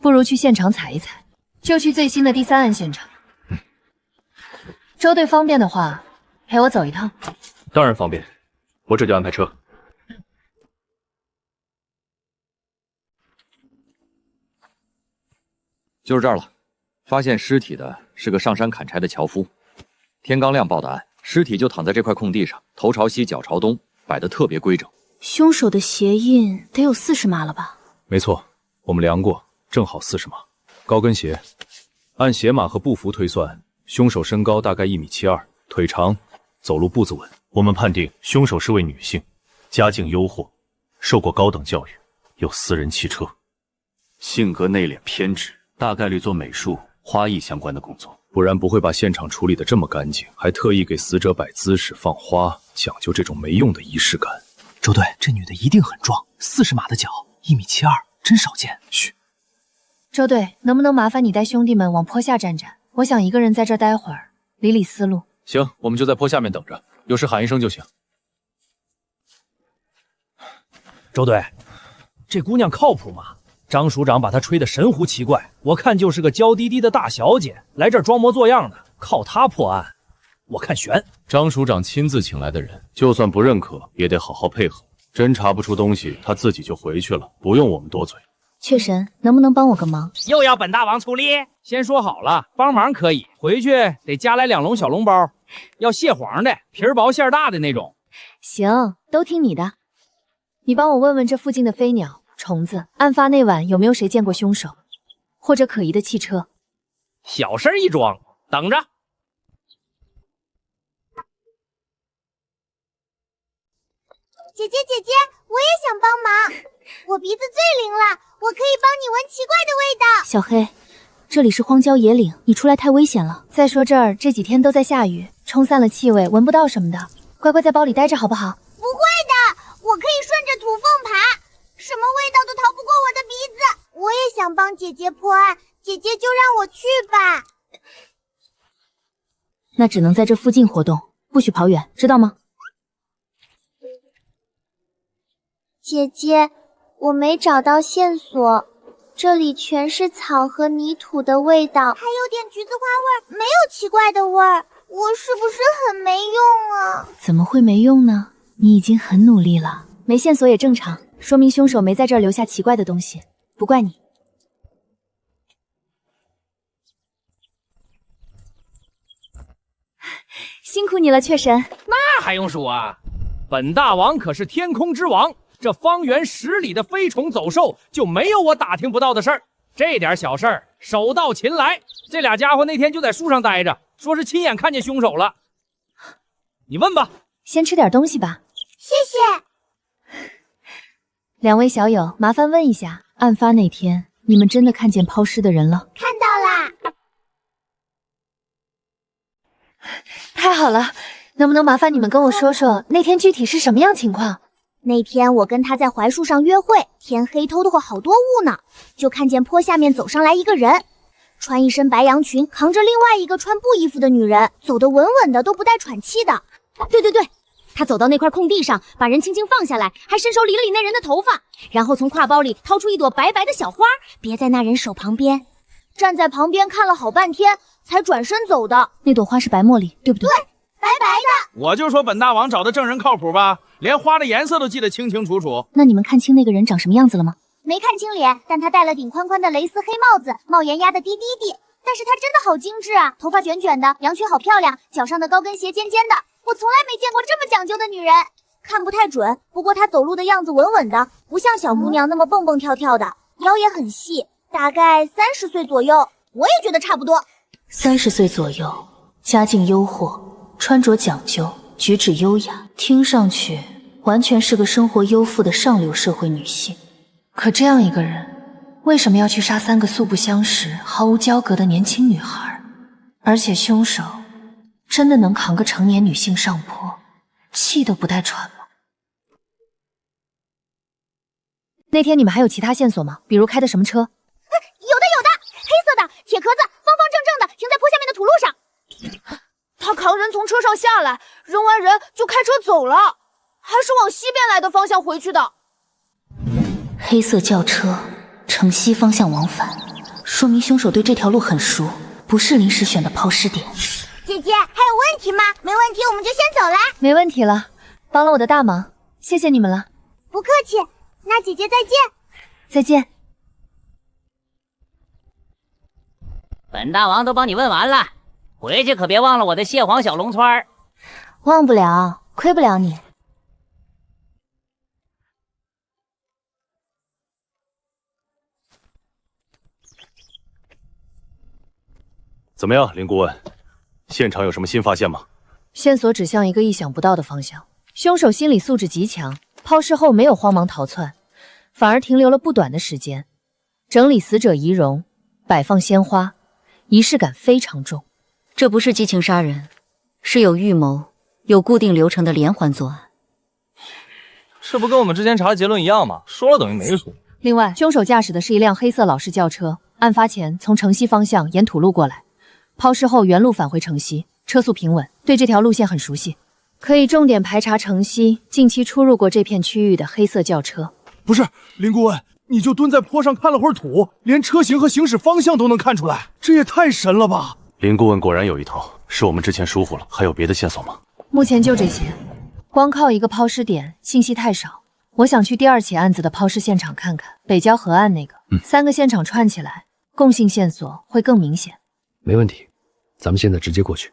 不如去现场踩一踩。就去最新的第3案现场。周队方便的话，陪我走一趟。当然方便，我这就安排车。就是这儿了。发现尸体的是个上山砍柴的樵夫。天刚亮报的案，尸体就躺在这块空地上，头朝西，脚朝东，摆得特别规整。凶手的鞋印得有40码了吧？没错，我们量过，正好40码。高跟鞋，按鞋码和步幅推算，凶手身高大概1.72米，腿长，走路步子稳。我们判定凶手是位女性，家境优渥，受过高等教育，有私人汽车，性格内敛偏执，大概率做美术、花艺相关的工作。不然不会把现场处理得这么干净，还特意给死者摆姿势、放花，讲究这种没用的仪式感。周队，这女的一定很壮，40码的脚，1.72米，真少见。嘘。周队，能不能麻烦你带兄弟们往坡下站站？我想一个人在这儿待会儿，理理思路。行，我们就在坡下面等着，有事喊一声就行。周队，这姑娘靠谱吗？张署长把她吹得神乎其怪，我看就是个娇滴滴的大小姐，来这儿装模作样的，靠她破案，我看悬。张署长亲自请来的人，就算不认可，也得好好配合。真查不出东西，他自己就回去了，不用我们多嘴。雀神，能不能帮我个忙？又要本大王出力？先说好了，帮忙可以，回去得加来2笼小笼包，要蟹黄的，皮儿薄馅儿大的那种。行，都听你的。你帮我问问这附近的飞鸟、虫子，案发那晚有没有谁见过凶手，或者可疑的汽车？小事一桩，等着。姐姐，我也想帮忙，我鼻子最灵了，我可以帮你闻奇怪的味道。小黑，这里是荒郊野岭，你出来太危险了。再说这儿这几天都在下雨，冲散了气味，闻不到什么的。乖乖在包里待着好不好？不会的，我可以顺着土缝爬，什么味道都逃不过我的鼻子。我也想帮姐姐破案，姐姐就让我去吧。那只能在这附近活动，不许跑远，知道吗？姐姐，我没找到线索，这里全是草和泥土的味道，还有点橘子花味，没有奇怪的味儿。我是不是很没用啊？怎么会没用呢？你已经很努力了，没线索也正常，说明凶手没在这儿留下奇怪的东西，不怪你。辛苦你了，雀神。那还用说啊？本大王可是天空之王，这方圆10里的飞虫走兽就没有我打听不到的事儿。这点小事儿手到擒来。这俩家伙那天就在树上待着，说是亲眼看见凶手了。你问吧。先吃点东西吧。谢谢。两位小友，麻烦问一下，案发那天你们真的看见抛尸的人了？看到啦。太好了，能不能麻烦你们跟我说说那天具体是什么样情况？那天我跟他在槐树上约会，天黑偷的好多雾呢，就看见坡下面走上来一个人，穿一身白羊裙，扛着另外一个穿布衣服的女人，走得稳稳的，都不带喘气的。对，他走到那块空地上，把人轻轻放下来，还伸手理了理那人的头发，然后从挎包里掏出一朵白白的小花，别在那人手旁边，站在旁边看了好半天，才转身走的。那朵花是白茉莉，对不对？对，白白的。我就说本大王找的证人靠谱吧，连花的颜色都记得清清楚楚。那你们看清那个人长什么样子了吗？没看清脸，但他戴了顶宽宽的蕾丝黑帽子，帽檐压得低低的。但是他真的好精致啊，头发卷卷的，羊裙好漂亮，脚上的高跟鞋尖尖的，我从来没见过这么讲究的女人。看不太准，不过她走路的样子稳稳的，不像小姑娘那么蹦蹦跳跳的，腰也很细，大概30岁左右，我也觉得差不多。30岁左右，家境优渥，穿着讲究，举止优雅，听上去完全是个生活优富的上流社会女性。可这样一个人，为什么要去杀3个素不相识、毫无交隔的年轻女孩？而且凶手真的能扛个成年女性上坡，气都不带喘吗？那天你们还有其他线索吗？比如开的什么车？有的，黑色的铁壳子，方方正正的停在坡下面的土路上。他扛人从车上下来，扔完人就开车走了，还是往西边来的方向回去的。黑色轿车呈西方向往返，说明凶手对这条路很熟，不是临时选的抛尸点。姐姐姐，还有问题吗？没问题，我们就先走了。没问题了，帮了我的大忙，谢谢你们了。不客气，那姐姐再见。再见。本大王都帮你问完了，回去可别忘了我的蟹黄小龙川。忘不了，亏不了你。怎么样，林顾问？现场有什么新发现吗？线索指向一个意想不到的方向，凶手心理素质极强，抛尸后没有慌忙逃窜，反而停留了不短的时间，整理死者仪容，摆放鲜花，仪式感非常重。这不是激情杀人，是有预谋、有固定流程的连环作案。这不跟我们之前查的结论一样吗？说了等于没说。另外，凶手驾驶的是一辆黑色老式轿车，案发前从城西方向沿土路过来，抛尸后原路返回城西，车速平稳，对这条路线很熟悉，可以重点排查城西近期出入过这片区域的黑色轿车。不是，林顾问，你就蹲在坡上看了会儿土，连车型和行驶方向都能看出来，这也太神了吧！林顾问果然有一套，是我们之前疏忽了。还有别的线索吗？目前就这些，光靠一个抛尸点信息太少。我想去第二起案子的抛尸现场看看，北郊河岸那个，3个现场串起来，共性线索会更明显。没问题，咱们现在直接过去。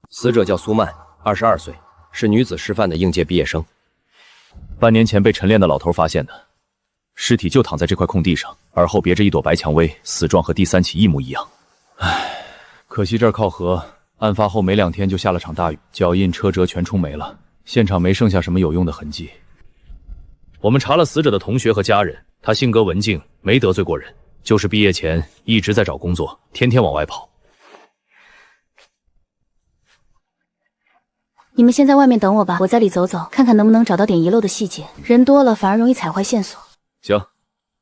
死者叫苏曼，22岁，是女子师范的应届毕业生。半年前被晨练的老头发现的，尸体就躺在这块空地上，而后别着一朵白蔷薇，死状和第3起一模一样。唉，可惜这儿靠河。案发后没2天就下了场大雨，脚印、车辙全冲没了，现场没剩下什么有用的痕迹。我们查了死者的同学和家人，他性格文静，没得罪过人，就是毕业前一直在找工作，天天往外跑。你们先在外面等我吧，我在里走走，看看能不能找到点遗漏的细节。人多了反而容易踩坏线索。行，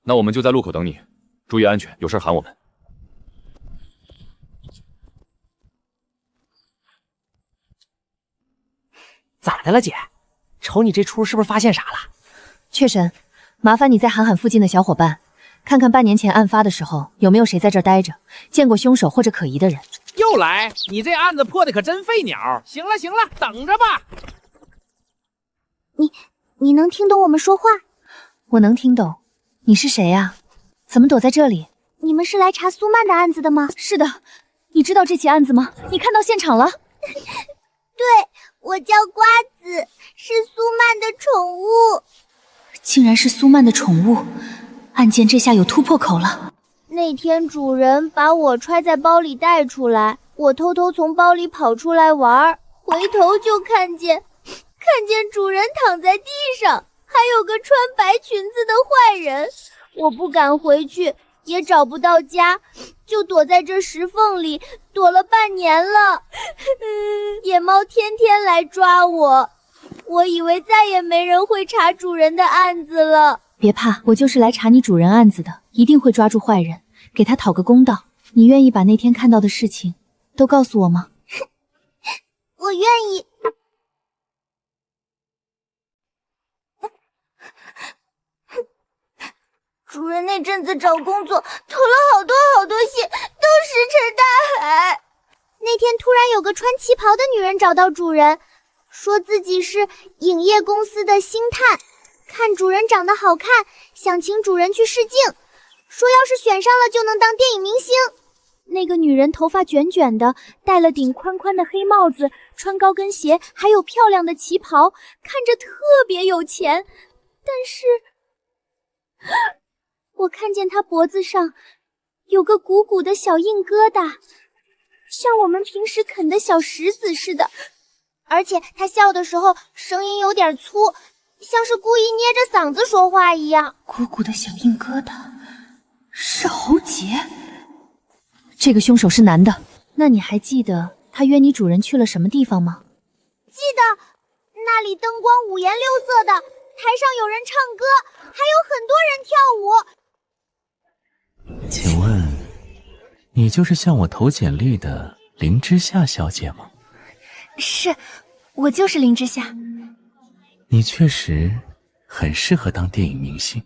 那我们就在路口等你，注意安全，有事喊我们。咋的了，姐？瞅你这出，是不是发现啥了？确实，麻烦你再喊喊附近的小伙伴，看看半年前案发的时候有没有谁在这儿待着，见过凶手或者可疑的人。又来？你这案子破的可真费鸟。行了行了，等着吧。你能听懂我们说话？我能听懂。你是谁呀？怎么躲在这里？你们是来查苏曼的案子的吗？是的。你知道这起案子吗？你看到现场了？对，我叫瓜子，是苏曼的宠物。竟然是苏曼的宠物，案件这下有突破口了。那天主人把我揣在包里带出来，我偷偷从包里跑出来玩，回头就看见主人躺在地上，还有个穿白裙子的坏人。我不敢回去，也找不到家，就躲在这石缝里，躲了半年了。野猫天天来抓我，我以为再也没人会查主人的案子了。别怕，我就是来查你主人案子的，一定会抓住坏人，给他讨个公道。你愿意把那天看到的事情都告诉我吗？我愿意。主人那阵子找工作，投了好多信，都石沉大海。那天突然有个穿旗袍的女人找到主人，说自己是影业公司的星探，看主人长得好看，想请主人去试镜，说要是选上了就能当电影明星。那个女人头发卷卷的，戴了顶宽宽的黑帽子，穿高跟鞋，还有漂亮的旗袍，看着特别有钱。但是我看见她脖子上有个鼓鼓的小硬疙瘩，像我们平时啃的小石子似的，而且她笑的时候声音有点粗，像是故意捏着嗓子说话一样。鼓鼓的小硬疙瘩，是侯杰。这个凶手是男的，那你还记得他约你主人去了什么地方吗？记得，那里灯光五颜六色的，台上有人唱歌，还有很多人跳舞。请问，你就是向我投简历的林之夏小姐吗？是，我就是林之夏。你确实很适合当电影明星。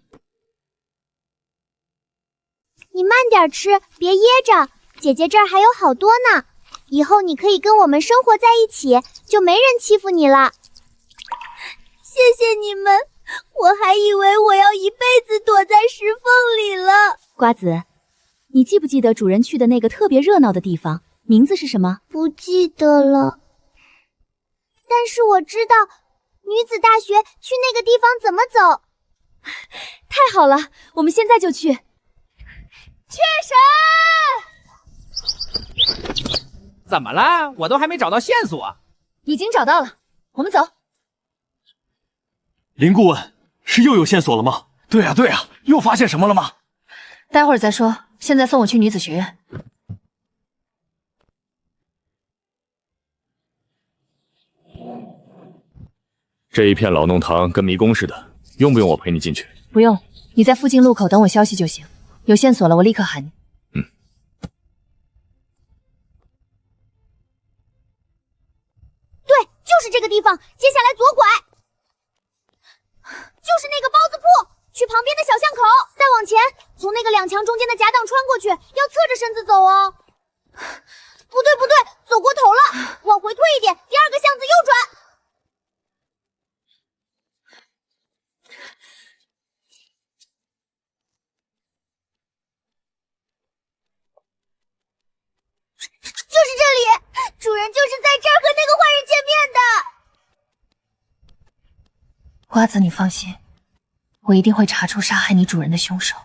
你慢点吃，别噎着。姐姐这儿还有好多呢，以后你可以跟我们生活在一起，就没人欺负你了。谢谢你们，我还以为我要一辈子躲在石缝里了。瓜子，你记不记得主人去的那个特别热闹的地方，名字是什么？不记得了，但是我知道女子大学去那个地方怎么走。太好了，我们现在就去。雀神，怎么了？我都还没找到线索。已经找到了，我们走。林顾问，是又有线索了吗？对啊，又发现什么了吗？待会儿再说，现在送我去女子学院。这一片老弄堂跟迷宫似的，用不用我陪你进去？不用，你在附近路口等我消息就行。有线索了，我立刻喊你。对，就是这个地方，接下来左拐，就是那个包子铺，去旁边的小巷口，再往前，从那个2墙中间的夹档穿过去，要侧着身子走哦。不对，走过头了，往回退一点，第2个巷子右转。就是这里，主人就是在这儿和那个坏人见面的。瓜子，你放心，我一定会查出杀害你主人的凶手。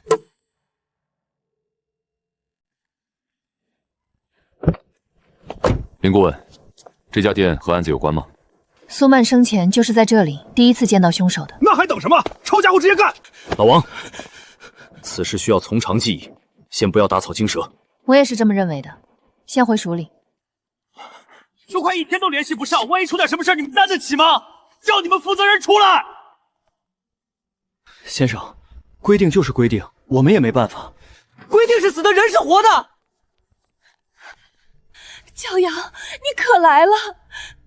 林顾问，这家店和案子有关吗？苏曼生前就是在这里第一次见到凶手的。那还等什么？抄家伙直接干！老王，此事需要从长计议，先不要打草惊蛇。我也是这么认为的。先回署里。都快1天都联系不上，万一出点什么事，你们担得起吗？叫你们负责人出来！先生，规定就是规定，我们也没办法。规定是死的，人是活的。骄阳，你可来了！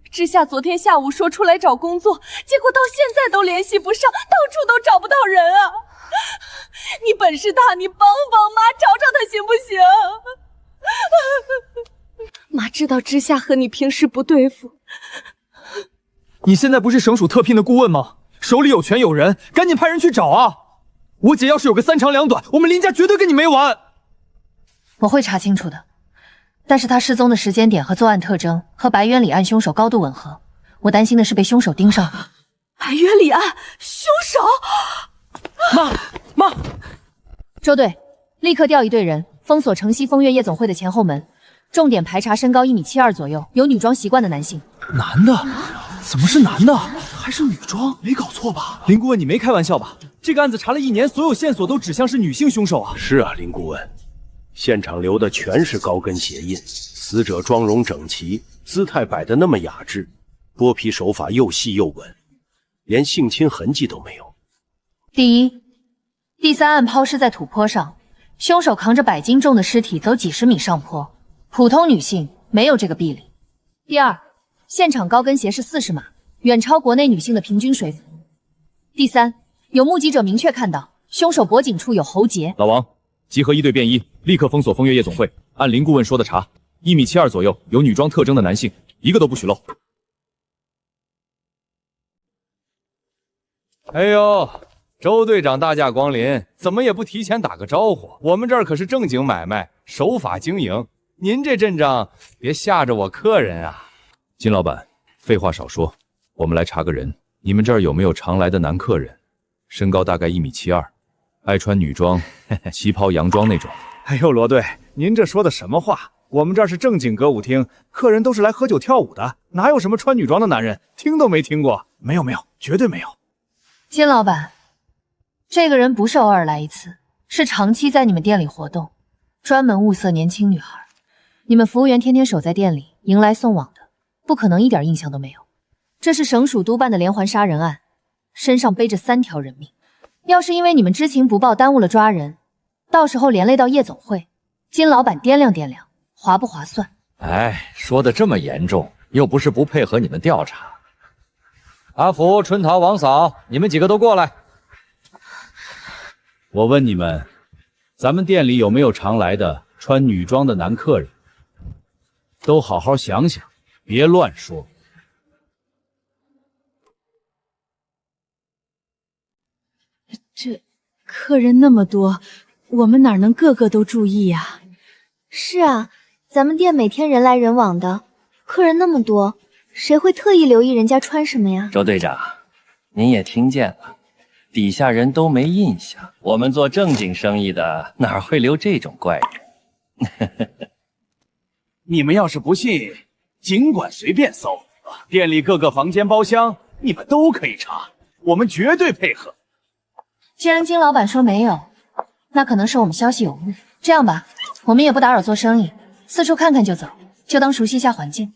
知夏昨天下午说出来找工作，结果到现在都联系不上，到处都找不到人啊！你本事大，你帮帮妈，找找他行不行？妈知道知夏和你平时不对付。你现在不是省属特聘的顾问吗？手里有权有人，赶紧派人去找啊！我姐要是有个3长2短，我们林家绝对跟你没完。我会查清楚的，但是他失踪的时间点和作案特征和白渊里案凶手高度吻合，我担心的是被凶手盯上了。白渊里案凶手？妈，周队，立刻调1队人，封锁城西风月夜总会的前后门，重点排查身高1.72米左右、有女装习惯的男性。男的？怎么是男的？还是女装？没搞错吧？林顾问，你没开玩笑吧？这个案子查了1年，所有线索都指向是女性凶手啊！是啊，林顾问，现场留的全是高跟鞋印，死者妆容整齐，姿态摆得那么雅致，剥皮手法又细又稳，连性侵痕迹都没有。第一，第3案抛尸在土坡上，凶手扛着100斤重的尸体走几十米上坡，普通女性没有这个臂力。第二，现场高跟鞋是40码，远超国内女性的平均水准。第三，有目击者明确看到凶手脖颈处有喉结。老王，集合1队便衣，立刻封锁风月夜总会，按林顾问说的查，1.72米左右，有女装特征的男性，一个都不许漏。哎呦，周队长大驾光临，怎么也不提前打个招呼？我们这儿可是正经买卖，守法经营，您这阵仗别吓着我客人啊！金老板，废话少说，我们来查个人。你们这儿有没有常来的男客人？身高大概1.72米，爱穿女装、旗袍、洋装那种。哎呦，罗队，您这说的什么话？我们这儿是正经歌舞厅，客人都是来喝酒跳舞的，哪有什么穿女装的男人？听都没听过。没有，绝对没有。金老板，这个人不是偶尔来一次，是长期在你们店里活动，专门物色年轻女孩。你们服务员天天守在店里，迎来送往的，不可能一点印象都没有。这是省属督办的连环杀人案，身上背着3条人命。要是因为你们知情不报耽误了抓人，到时候连累到夜总会，金老板掂量掂量，划不划算？哎，说的这么严重，又不是不配合你们调查。阿福、春桃、王嫂，你们几个都过来。我问你们，咱们店里有没有常来的穿女装的男客人？都好好想想，别乱说。这客人那么多，我们哪能个个都注意呀？是啊，咱们店每天人来人往的，客人那么多，谁会特意留意人家穿什么呀？周队长，您也听见了，底下人都没印象，我们做正经生意的哪会留这种怪人？你们要是不信，尽管随便搜，店里各个房间包厢你们都可以查，我们绝对配合。既然金老板说没有，那可能是我们消息有误。这样吧，我们也不打扰做生意，四处看看就走，就当熟悉一下环境。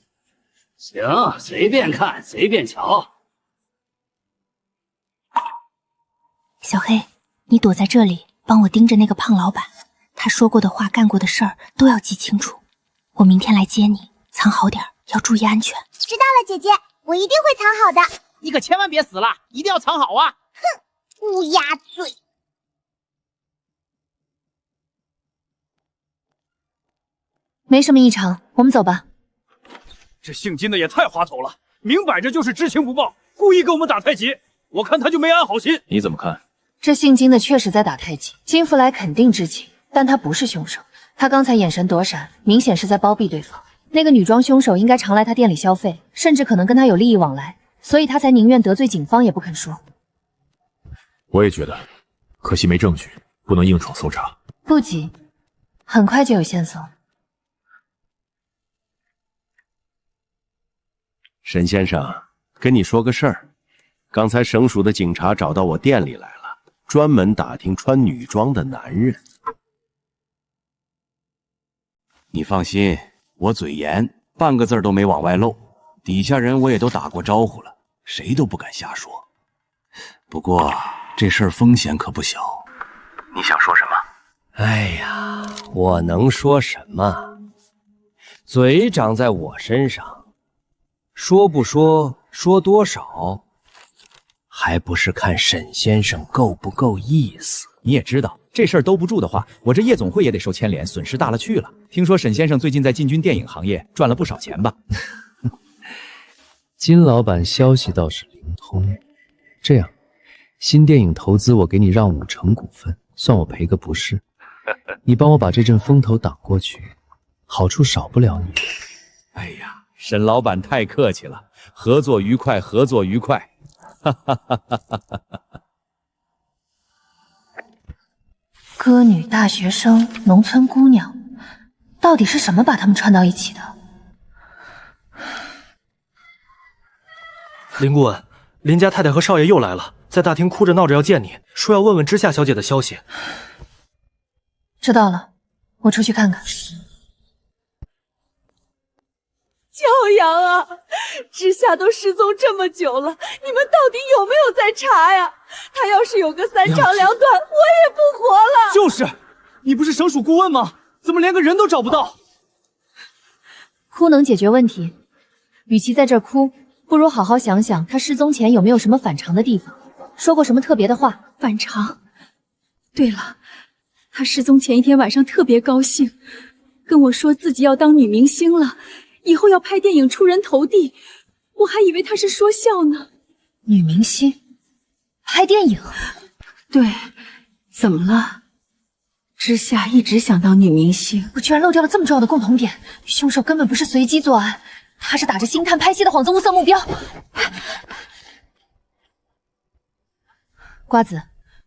行，随便看，随便瞧。小黑，你躲在这里，帮我盯着那个胖老板，他说过的话、干过的事儿都要记清楚。我明天来接你，藏好点，要注意安全。知道了，姐姐，我一定会藏好的。你可千万别死了，一定要藏好啊！哼，乌鸦嘴。没什么异常，我们走吧。这姓金的也太滑头了，明摆着就是知情不报，故意跟我们打太极。我看他就没安好心。你怎么看？这姓金的确实在打太极，金福来肯定知情，但他不是凶手。他刚才眼神躲闪，明显是在包庇对方。那个女装凶手应该常来他店里消费，甚至可能跟他有利益往来，所以他才宁愿得罪警方也不肯说。我也觉得，可惜没证据，不能硬闯搜查。不急，很快就有线索。沈先生，跟你说个事儿，刚才省署的警察找到我店里来了，专门打听穿女装的男人。你放心，我嘴严，半个字都没往外漏。底下人我也都打过招呼了，谁都不敢瞎说。不过这事儿风险可不小。你想说什么？哎呀，我能说什么？嘴长在我身上，说不说，说多少，还不是看沈先生够不够意思。你也知道，这事儿兜不住的话，我这夜总会也得受牵连，损失大了去了。听说沈先生最近在进军电影行业赚了不少钱吧？金老板消息倒是灵通。这样，新电影投资我给你让50%股份，算我赔个不是。你帮我把这阵风头挡过去，好处少不了你。哎呀，沈老板太客气了，合作愉快，合作愉快。哈哈哈哈哈哈！歌女、大学生、农村姑娘，到底是什么把他们串到一起的？林顾问，林家太太和少爷又来了，在大厅哭着闹着要见你，说要问问知夏小姐的消息。知道了，我出去看看。骄阳啊，知夏都失踪这么久了，你们到底有没有在查呀？他要是有个三长两短，我也不活了。就是，你不是省属顾问吗？怎么连个人都找不到？哭能解决问题，与其在这儿哭，不如好好想想他失踪前有没有什么反常的地方，说过什么特别的话。反常？对了，他失踪前一天晚上特别高兴，跟我说自己要当女明星了，以后要拍电影出人头地，我还以为他是说笑呢。女明星？拍电影？对，怎么了？知夏一直想当女明星，我居然漏掉了这么重要的共同点，凶手根本不是随机作案，他是打着星探拍戏的幌子物色目标。瓜子，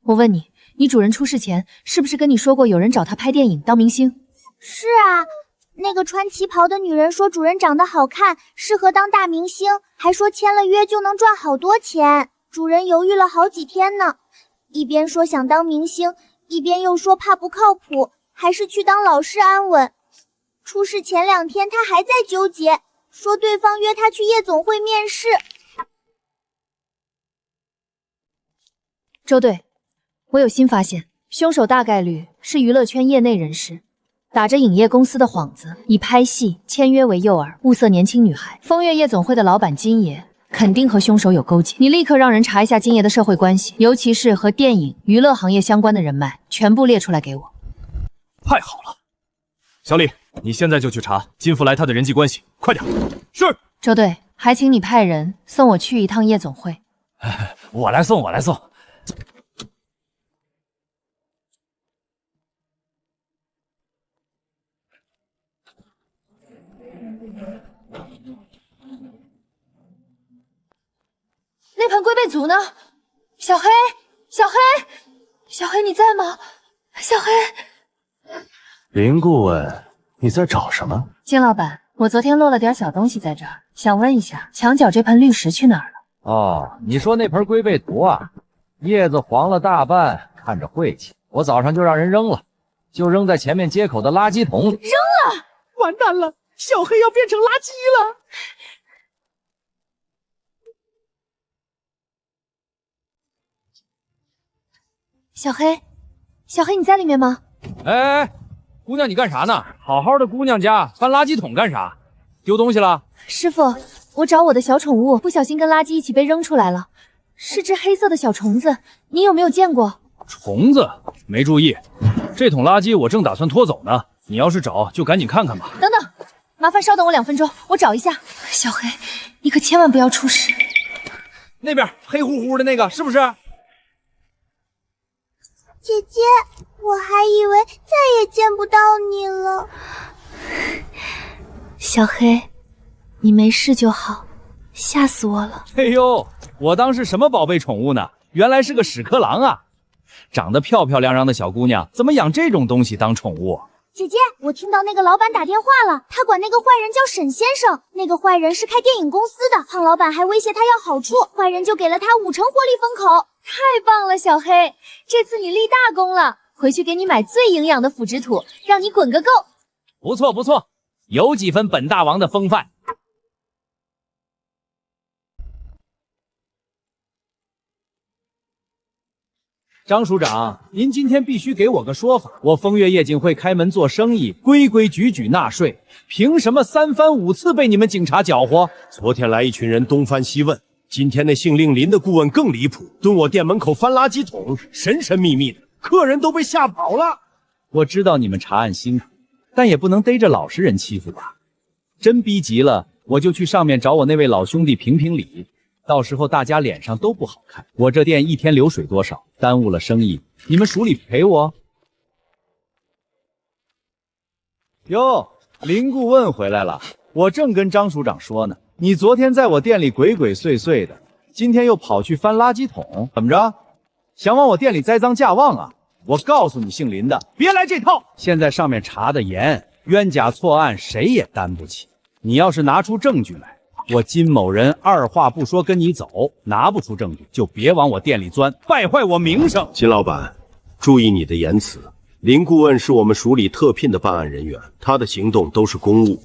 我问你，你主人出事前是不是跟你说过有人找他拍电影当明星？是啊，那个穿旗袍的女人说主人长得好看，适合当大明星，还说签了约就能赚好多钱。主人犹豫了好几天呢，一边说想当明星，一边又说怕不靠谱，还是去当老师安稳。出事前2天他还在纠结，说对方约他去夜总会面试。周队，我有新发现，凶手大概率是娱乐圈业内人士，打着影业公司的幌子，以拍戏、签约为诱饵，物色年轻女孩。风月夜总会的老板金爷肯定和凶手有勾结，你立刻让人查一下金爷的社会关系，尤其是和电影、娱乐行业相关的人脉，全部列出来给我。太好了，小李，你现在就去查金福来他的人际关系，快点。是。周队，还请你派人送我去一趟夜总会。我来送，我来送。那盘龟背足呢？小黑，小黑，小黑，你在吗？小黑，林顾问，你在找什么？金老板，我昨天落了点小东西在这儿，想问一下，墙角这盆绿石去哪儿了？哦，你说那盆龟背图啊，叶子黄了大半，看着晦气，我早上就让人扔了，就扔在前面街口的垃圾桶里。扔了！完蛋了，小黑要变成垃圾了。小黑，小黑，你在里面吗？哎，姑娘，你干啥呢？好好的姑娘家翻垃圾桶干啥？丢东西了？师傅，我找我的小宠物，不小心跟垃圾一起被扔出来了，是只黑色的小虫子，你有没有见过？虫子？没注意。这桶垃圾我正打算拖走呢，你要是找，就赶紧看看吧。等等，麻烦稍等我2分钟，我找一下。小黑，你可千万不要出事。那边黑乎乎的那个是不是？姐姐，我还以为再也见不到你了。小黑，你没事就好，吓死我了。哎呦，我当是什么宝贝宠物呢？原来是个屎壳郎啊！长得漂漂亮亮的小姑娘，怎么养这种东西当宠物？姐姐，我听到那个老板打电话了，他管那个坏人叫沈先生。那个坏人是开电影公司的，胖老板还威胁他要好处，坏人就给了他5成活力封口。太棒了，小黑，这次你立大功了，回去给你买最营养的腐殖土，让你滚个够。不错不错，有几分本大王的风范。张署长，您今天必须给我个说法。我风月夜景会开门做生意，规规矩矩纳税，凭什么3番5次被你们警察搅和？昨天来一群人东翻西问，今天那姓令林的顾问更离谱，蹲我店门口翻垃圾桶，神神秘秘的，客人都被吓跑了。我知道你们查案辛苦，但也不能逮着老实人欺负吧？真逼急了，我就去上面找我那位老兄弟评评理。到时候大家脸上都不好看。我这店一天流水多少，耽误了生意，你们署里赔我。哟，林顾问回来了，我正跟张署长说呢，你昨天在我店里鬼鬼祟祟的，今天又跑去翻垃圾桶，怎么着？想往我店里栽赃架妄啊？我告诉你，姓林的，别来这套。现在上面查得严，冤假错案谁也担不起。你要是拿出证据来，我金某人二话不说跟你走，拿不出证据就别往我店里钻，败坏我名声。金老板，注意你的言辞。林顾问是我们署里特聘的办案人员，他的行动都是公务。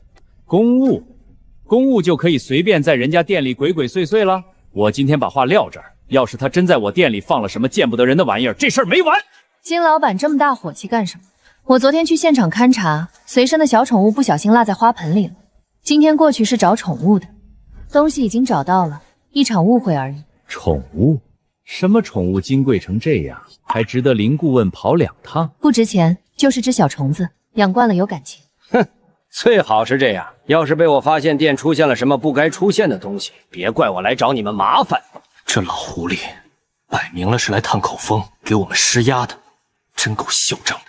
公务就可以随便在人家店里鬼鬼祟祟了？我今天把话撂这儿，要是他真在我店里放了什么见不得人的玩意儿，这事儿没完。金老板这么大火气干什么？我昨天去现场勘查，随身的小宠物不小心落在花盆里了。今天过去是找宠物的。东西已经找到了，一场误会而已。宠物？什么宠物金贵成这样，还值得林顾问跑2趟？不值钱，就是只小虫子，养惯了有感情。哼，最好是这样。要是被我发现店出现了什么不该出现的东西，别怪我来找你们麻烦。这老狐狸，摆明了是来探口风，给我们施压的，真够嚣张的。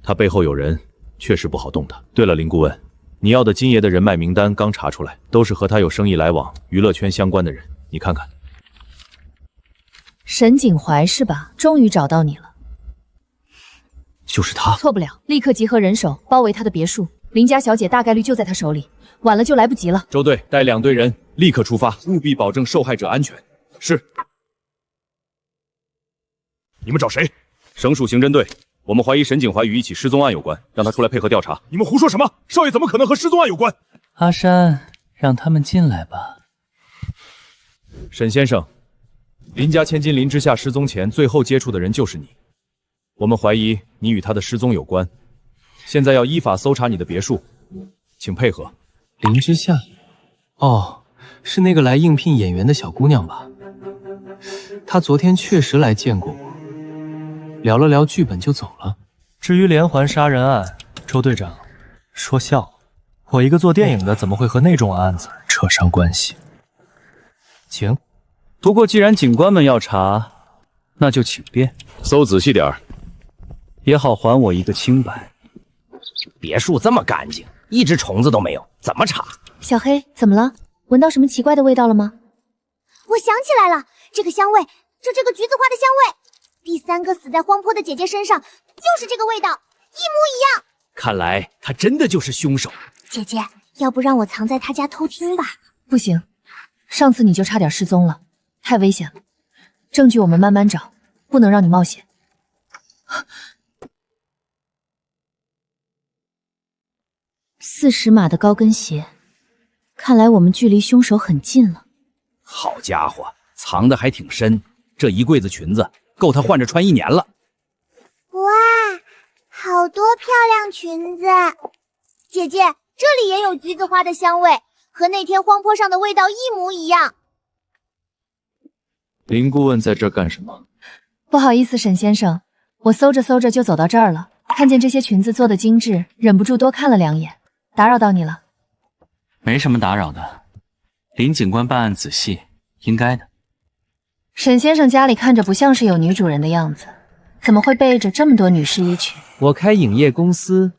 他背后有人，确实不好动他。对了，林顾问。你要的金爷的人脉名单刚查出来，都是和他有生意来往、娱乐圈相关的人，你看看。沈景怀是吧？终于找到你了。就是他。错不了，立刻集合人手，包围他的别墅。林家小姐大概率就在他手里，晚了就来不及了。周队带2队人，立刻出发，务必保证受害者安全。是。你们找谁？省属刑侦队。我们怀疑沈景怀与一起失踪案有关，让他出来配合调查。你们胡说什么？少爷怎么可能和失踪案有关？阿山，让他们进来吧。沈先生，林家千金林之夏失踪前最后接触的人就是你，我们怀疑你与他的失踪有关，现在要依法搜查你的别墅，请配合。林之夏，哦，是那个来应聘演员的小姑娘吧？她昨天确实来见过我。聊了聊剧本就走了。至于连环杀人案，周队长说笑了，我一个做电影的怎么会和那种案子扯上关系？请。不过既然警官们要查，那就请便，搜仔细点儿，也好还我一个清白。别墅这么干净，一只虫子都没有，怎么查？小黑，怎么了？闻到什么奇怪的味道了吗？我想起来了，这个香味，这个橘子花的香味，第3个死在荒坡的姐姐身上就是这个味道，一模一样。看来他真的就是凶手。姐姐，要不让我藏在他家偷听吧？不行，上次你就差点失踪了，太危险了。证据我们慢慢找，不能让你冒险。40码的高跟鞋，看来我们距离凶手很近了。好家伙，藏得还挺深，这一柜子裙子够他换着穿1年了。哇，好多漂亮裙子！姐姐，这里也有橘子花的香味，和那天荒坡上的味道一模一样。林顾问在这儿干什么？不好意思，沈先生，我搜着搜着就走到这儿了，看见这些裙子做的精致，忍不住多看了2眼，打扰到你了。没什么打扰的，林警官办案仔细，应该的。沈先生家里看着不像是有女主人的样子，怎么会备着这么多女士衣裙？我开影业公司，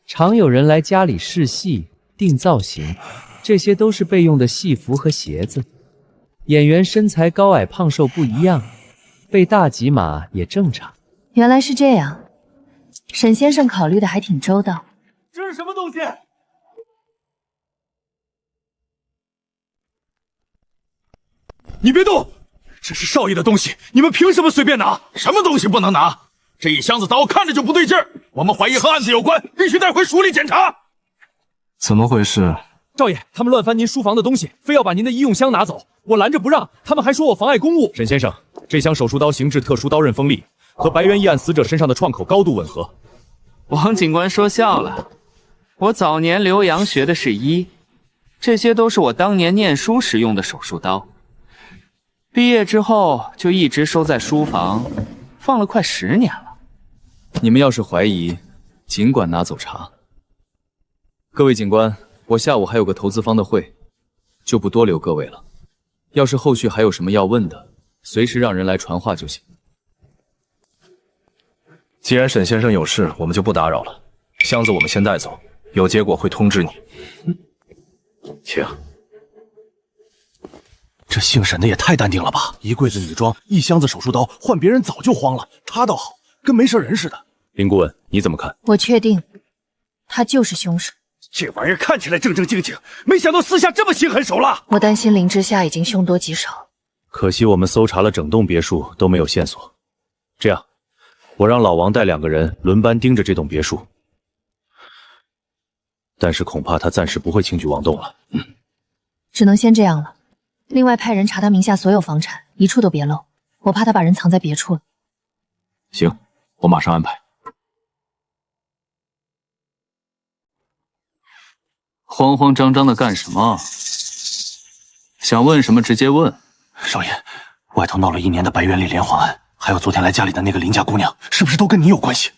常有人来家里试戏、定造型，这些都是备用的戏服和鞋子。演员身材高矮胖瘦不一样，备大几码也正常。原来是这样，沈先生考虑的还挺周到。这是什么东西？你别动！这是少爷的东西，你们凭什么随便拿？什么东西不能拿？这一箱子刀看着就不对劲儿，我们怀疑和案子有关，必须带回署里检查。怎么回事？少爷，他们乱翻您书房的东西，非要把您的医用箱拿走，我拦着不让，他们还说我妨碍公务。沈先生，这箱手术刀形制特殊，刀刃锋利，和白猿一案死者身上的创口高度吻合。王警官说笑了，我早年留洋学的是医，这些都是我当年念书时用的手术刀。毕业之后就一直收在书房，放了快10年了。你们要是怀疑，尽管拿走查。各位警官，我下午还有个投资方的会，就不多留各位了。要是后续还有什么要问的，随时让人来传话就行。既然沈先生有事，我们就不打扰了。箱子我们先带走，有结果会通知你。请。这姓沈的也太淡定了吧！一柜子女装，一箱子手术刀，换别人早就慌了，他倒好，跟没事人似的。林顾问，你怎么看？我确定，他就是凶手。这玩意儿看起来正正经经，没想到私下这么心狠手辣。我担心林之夏已经凶多吉少。可惜我们搜查了整栋别墅都没有线索。这样，我让老王带2个人轮班盯着这栋别墅，但是恐怕他暂时不会轻举妄动了。只能先这样了。另外派人查他名下所有房产，一处都别漏，我怕他把人藏在别处了。行，我马上安排。慌慌张张的干什么？想问什么直接问。少爷，外头闹了1年的白猿里连环案，还有昨天来家里的那个林家姑娘，是不是都跟你有关系？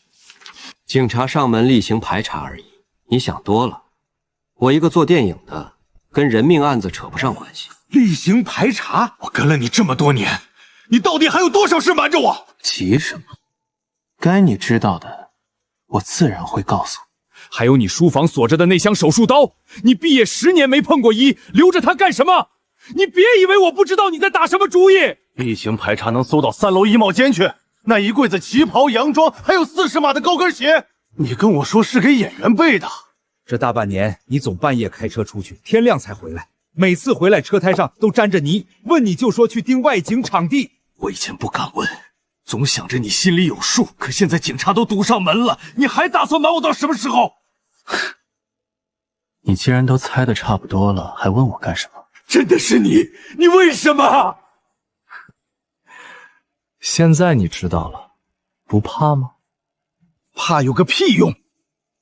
警察上门例行排查而已，你想多了。我一个做电影的，跟人命案子扯不上关系。例行排查？我跟了你这么多年，你到底还有多少事瞒着我？急什么？该你知道的，我自然会告诉。还有你书房锁着的那箱手术刀，你毕业10年没碰过医，留着它干什么？你别以为我不知道你在打什么主意。例行排查能搜到3楼衣帽间去，那一柜子旗袍、洋装，还有40码的高跟鞋，你跟我说是给演员备的。这大半年，你总半夜开车出去，天亮才回来。每次回来车胎上都沾着泥，问你就说去盯外景场地。我以前不敢问，总想着你心里有数，可现在警察都堵上门了，你还打算瞒我到什么时候？你既然都猜得差不多了，还问我干什么？真的是你？你为什么？现在你知道了，不怕吗？怕有个屁用！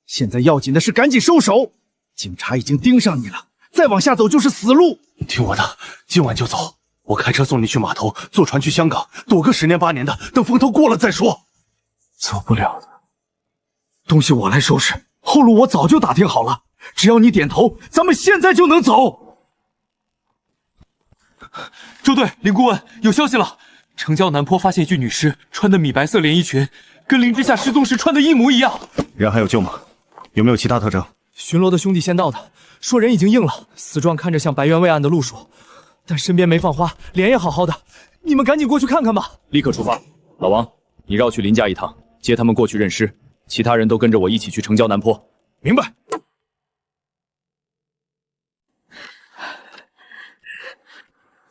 现在要紧的是赶紧收手，警察已经盯上你了，再往下走就是死路。听我的，今晚就走，我开车送你去码头，坐船去香港，躲个10年8年的，等风头过了再说。走不了的，东西我来收拾，后路我早就打听好了，只要你点头，咱们现在就能走。周队，林顾问，有消息了！城郊南坡发现一具女尸，穿的米白色连衣裙，跟林之夏失踪时穿的一模一样。人还有救吗？有没有其他特征？巡逻的兄弟先到的，说人已经硬了，死状看着像白猿卫案的路数，但身边没放花，脸也好好的。你们赶紧过去看看吧。立刻出发。老王，你绕去林家一趟，接他们过去认尸，其他人都跟着我一起去城郊南坡。明白。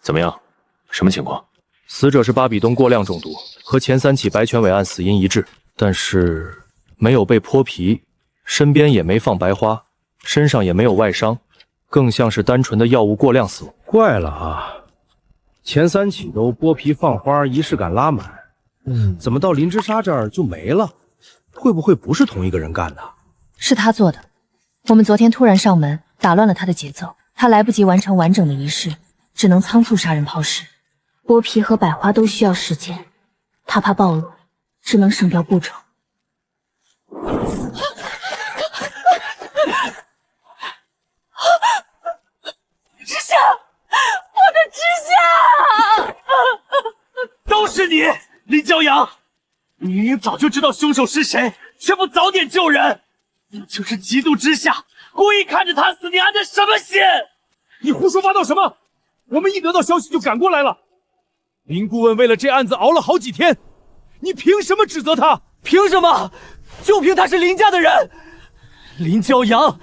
怎么样？什么情况？死者是巴比东过量中毒，和前3起白泉尾案死因一致，但是没有被剥皮，身边也没放白花，身上也没有外伤，更像是单纯的药物过量死亡。怪了啊，前3起都剥皮放花，仪式感拉满，怎么到林之莎这儿就没了？会不会不是同一个人干的？是他做的。我们昨天突然上门，打乱了他的节奏，他来不及完成完整的仪式，只能仓促杀人抛尸。剥皮和百花都需要时间，他怕暴露，只能省掉步骤。之夏，我的之夏，都是你，林骄阳！你明明早就知道凶手是谁，却不早点救人，你就是嫉妒之夏，故意看着他死，你安的什么心？你胡说八道什么？我们一得到消息就赶过来了。林顾问为了这案子熬了好几天，你凭什么指责他？凭什么？就凭他是林家的人。林骄阳，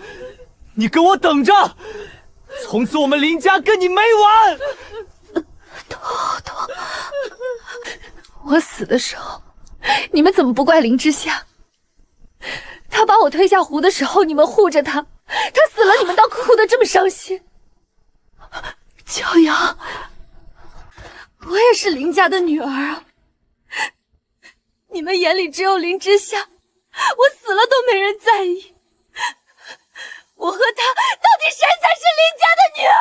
你跟我等着，从此我们林家跟你没完。头，我死的时候，你们怎么不怪林之夏？他把我推下湖的时候，你们护着他，他死了，你们倒哭得这么伤心。骄阳，我也是林家的女儿啊！你们眼里只有林之夏，我死了都没人在意。我和他到底谁才是林家的女儿？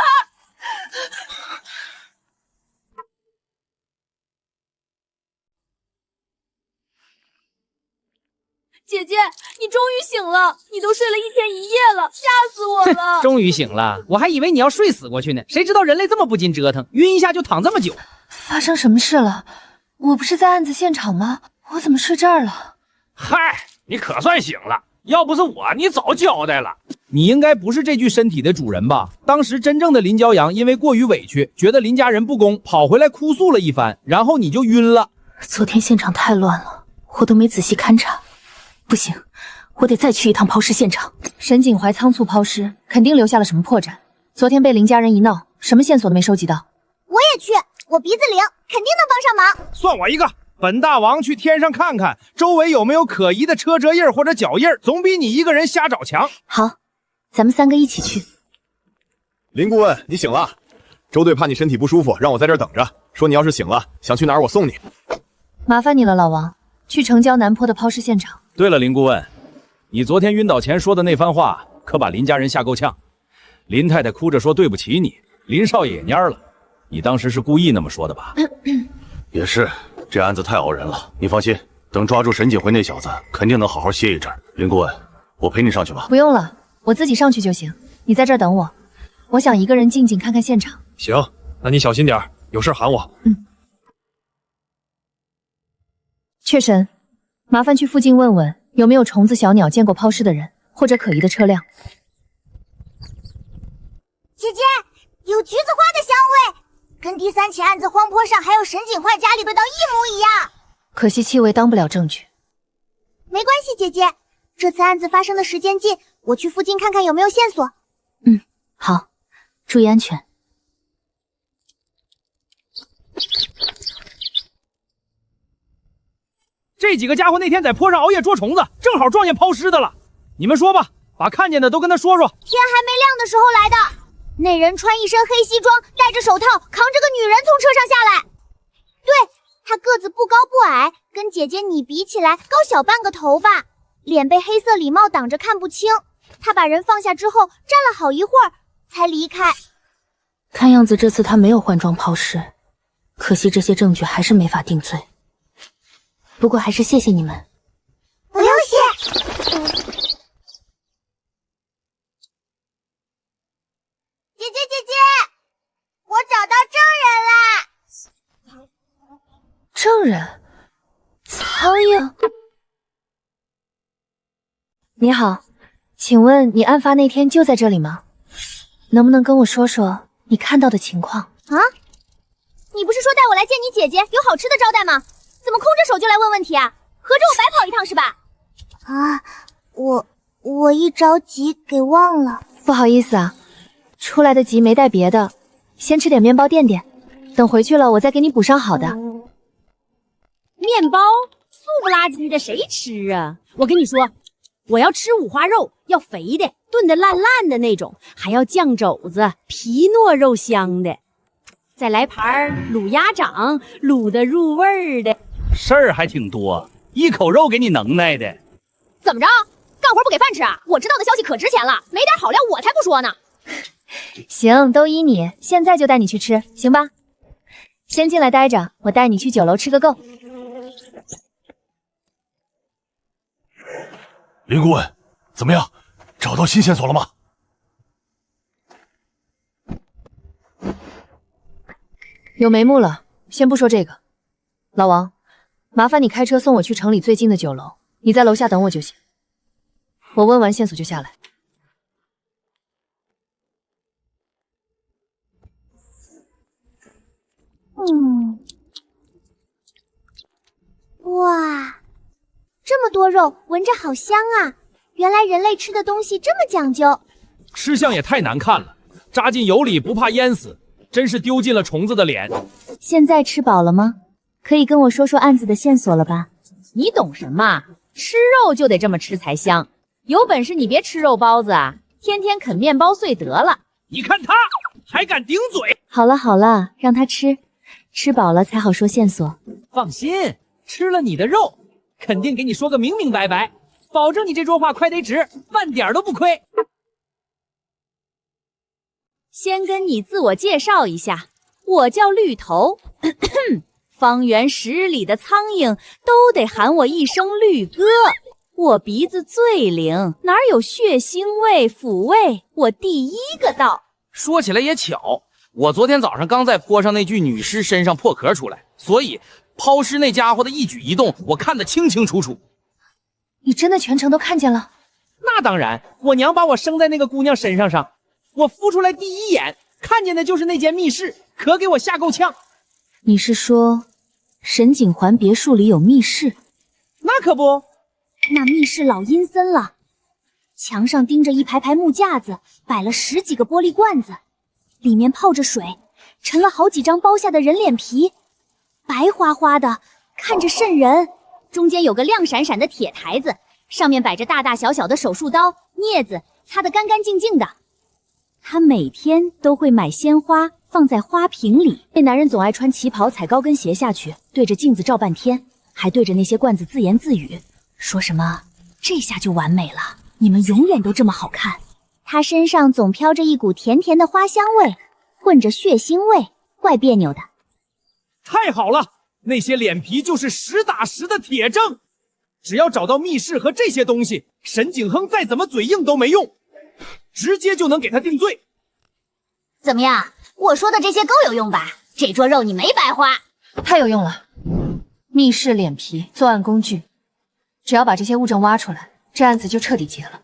姐姐，你终于醒了！你都睡了1天1夜了，吓死我了！终于醒了，我还以为你要睡死过去呢。谁知道人类这么不经折腾，晕一下就躺这么久。发生什么事了？我不是在案子现场吗？我怎么睡这儿了？嗨，你可算醒了！要不是我，你早交代了。你应该不是这具身体的主人吧？当时真正的林骄阳因为过于委屈，觉得林家人不公，跑回来哭诉了一番，然后你就晕了。昨天现场太乱了，我都没仔细勘察。不行，我得再去一趟抛尸现场。沈景怀仓促抛尸，肯定留下了什么破绽。昨天被林家人一闹，什么线索都没收集到。我也去，我鼻子灵，肯定能帮上忙。算我一个。本大王去天上看看，周围有没有可疑的车辙印或者脚印，总比你一个人瞎找强。好，咱们3个一起去。林顾问，你醒了。周队怕你身体不舒服，让我在这儿等着，说你要是醒了，想去哪儿我送你。麻烦你了，老王，去城郊南坡的抛尸现场。对了，林顾问，你昨天晕倒前说的那番话，可把林家人吓够呛。林太太哭着说对不起你，林少爷也蔫了。你当时是故意那么说的吧？也是，这案子太熬人了。你放心，等抓住沈锦辉那小子，肯定能好好歇一阵。林顾问，我陪你上去吧。不用了，我自己上去就行。你在这儿等我，我想一个人静静看看现场。行，那你小心点，有事喊我。雀神，麻烦去附近问问有没有虫子、小鸟见过抛尸的人，或者可疑的车辆。姐姐，有橘子花的香味，跟第3起案子荒坡上还有沈锦怀家里味道一模一样。可惜气味当不了证据。没关系，姐姐，这次案子发生的时间近，我去附近看看有没有线索。好，注意安全。这几个家伙那天在坡上熬夜捉虫子，正好撞见抛尸的了。你们说吧，把看见的都跟他说说。天还没亮的时候来的，那人穿一身黑西装，戴着手套，扛着个女人从车上下来。对，他个子不高不矮，跟姐姐你比起来高小半个头发，脸被黑色礼帽挡着看不清。他把人放下之后，站了好一会儿才离开。看样子这次他没有换装抛尸，可惜这些证据还是没法定罪。不过还是谢谢你们。不用谢。人，苍蝇。你好，请问你案发那天就在这里吗？能不能跟我说说你看到的情况？啊？你不是说带我来见你姐姐，有好吃的招待吗？怎么空着手就来问问题啊？合着我白跑一趟是吧？啊，我一着急给忘了。不好意思啊，出来的急没带别的，先吃点面包垫垫，等回去了我再给你补上好的。面包素不拉几的谁吃啊？我跟你说，我要吃五花肉，要肥的，炖得烂烂的那种，还要酱肘子，皮糯肉香的，再来盘卤鸭掌，卤的入味儿的。事儿还挺多，一口肉给你能耐的。怎么着？干活不给饭吃啊？我知道的消息可值钱了，没点好料我才不说呢。行，都依你，现在就带你去吃，行吧？先进来待着，我带你去酒楼吃个够。林顾问，怎么样？找到新线索了吗？有眉目了，先不说这个。老王，麻烦你开车送我去城里最近的酒楼，你在楼下等我就行。我问完线索就下来。哇，这么多肉，闻着好香啊！原来人类吃的东西这么讲究。吃相也太难看了，扎进油里不怕淹死，真是丢尽了虫子的脸。现在吃饱了吗？可以跟我说说案子的线索了吧？你懂什么？吃肉就得这么吃才香。有本事你别吃肉包子啊，天天啃面包碎得了。你看他还敢顶嘴！好了好了，让他吃，吃饱了才好说线索。放心，吃了你的肉，肯定给你说个明明白白，保证你这桌话快得值，半点都不亏。先跟你自我介绍一下，我叫绿头，方圆10里的苍蝇都得喊我一声绿哥。我鼻子最灵，哪有血腥味、腐味，我第一个到。说起来也巧，我昨天早上刚在坡上那具女尸身上破壳出来，所以抛尸那家伙的一举一动我看得清清楚楚。你真的全程都看见了？那当然，我娘把我生在那个姑娘身上，我孵出来第一眼看见的就是那间密室，可给我吓够呛。你是说沈景环别墅里有密室？那可不，那密室老阴森了，墙上钉着一排排木架子，摆了10几个玻璃罐子，里面泡着水，盛了好几张剥下的人脸皮，白花花的，看着瘆人。中间有个亮闪闪的铁台子，上面摆着大大小小的手术刀、镊子，擦得干干净净的。他每天都会买鲜花放在花瓶里。那男人总爱穿旗袍踩高跟鞋下去，对着镜子照半天，还对着那些罐子自言自语，说什么这下就完美了，你们永远都这么好看。他身上总飘着一股甜甜的花香味，混着血腥味，怪别扭的。太好了，那些脸皮就是实打实的铁证，只要找到密室和这些东西，沈景亨再怎么嘴硬都没用，直接就能给他定罪。怎么样，我说的这些够有用吧？这桌肉你没白花。太有用了。密室、脸皮、作案工具，只要把这些物证挖出来，这案子就彻底结了。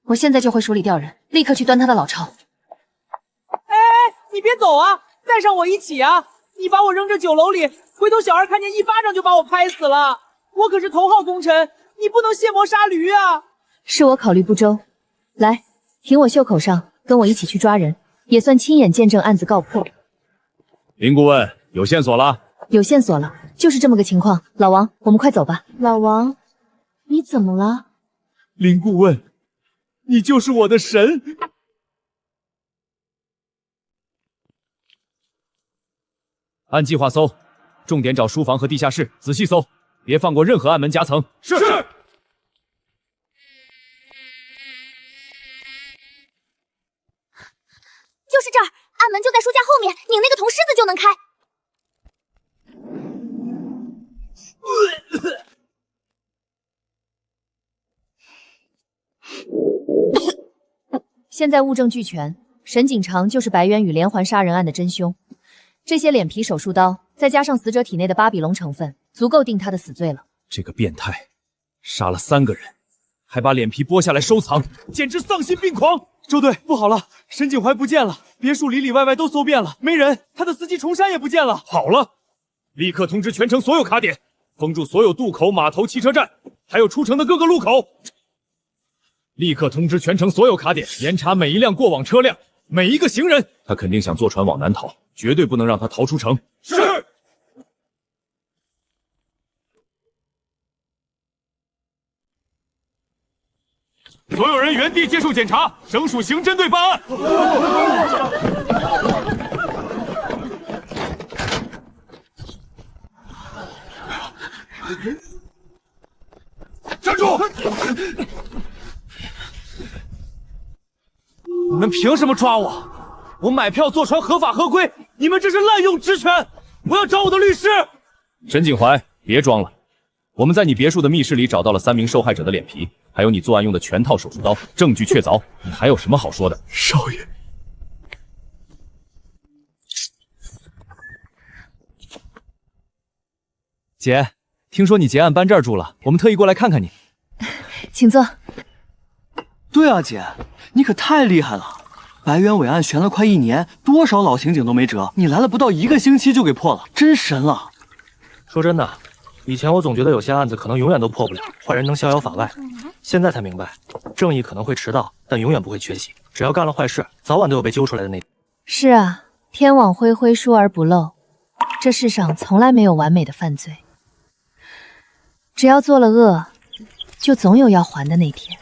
我现在就回署里调人，立刻去端他的老巢。哎，你别走啊，带上我一起啊！你把我扔这酒楼里，回头小孩看见一巴掌就把我拍死了。我可是头号功臣，你不能卸磨杀驴啊！是我考虑不周。来，挺我袖口上，跟我一起去抓人，也算亲眼见证案子告破。林顾问，有线索了？有线索了，就是这么个情况。老王，我们快走吧。老王，你怎么了？林顾问，你就是我的神。按计划搜，重点找书房和地下室，仔细搜，别放过任何暗门夹层。是。就是这儿，暗门就在书架后面，拧那个铜狮子就能开。现在物证俱全，沈景长就是白渊宇连环杀人案的真凶。这些脸皮手术刀再加上死者体内的巴比龙成分，足够定他的死罪了。这个变态杀了3个人，还把脸皮剥下来收藏，简直丧心病狂！周队，不好了，沈景怀不见了，别墅里里外外都搜遍了，没人，他的司机重山也不见了。好了，立刻通知全城所有卡点，封住所有渡口、码头、汽车站，还有出城的各个路口。立刻通知全城所有卡点，严查每一辆过往车辆，每一个行人。他肯定想坐船往南逃，绝对不能让他逃出城。是。所有人原地接受检查，省属刑侦队办案。站住！你们凭什么抓我？我买票坐船合法合规，你们这是滥用职权！我要找我的律师。沈景怀，别装了，我们在你别墅的密室里找到了3名受害者的脸皮。还有你作案用的全套手术刀，证据确凿，你还有什么好说的？少爷，姐，听说你结案搬这儿住了，我们特意过来看看你。请坐。对啊，姐，你可太厉害了！白猿尾案悬了快1年，多少老刑警都没辙，你来了不到1个星期就给破了，真神了！说真的，以前我总觉得有些案子可能永远都破不了，坏人能逍遥法外。现在才明白，正义可能会迟到，但永远不会缺席。只要干了坏事，早晚都有被揪出来的那天。是啊，天网恢恢，疏而不漏。这世上从来没有完美的犯罪，只要做了恶，就总有要还的那天。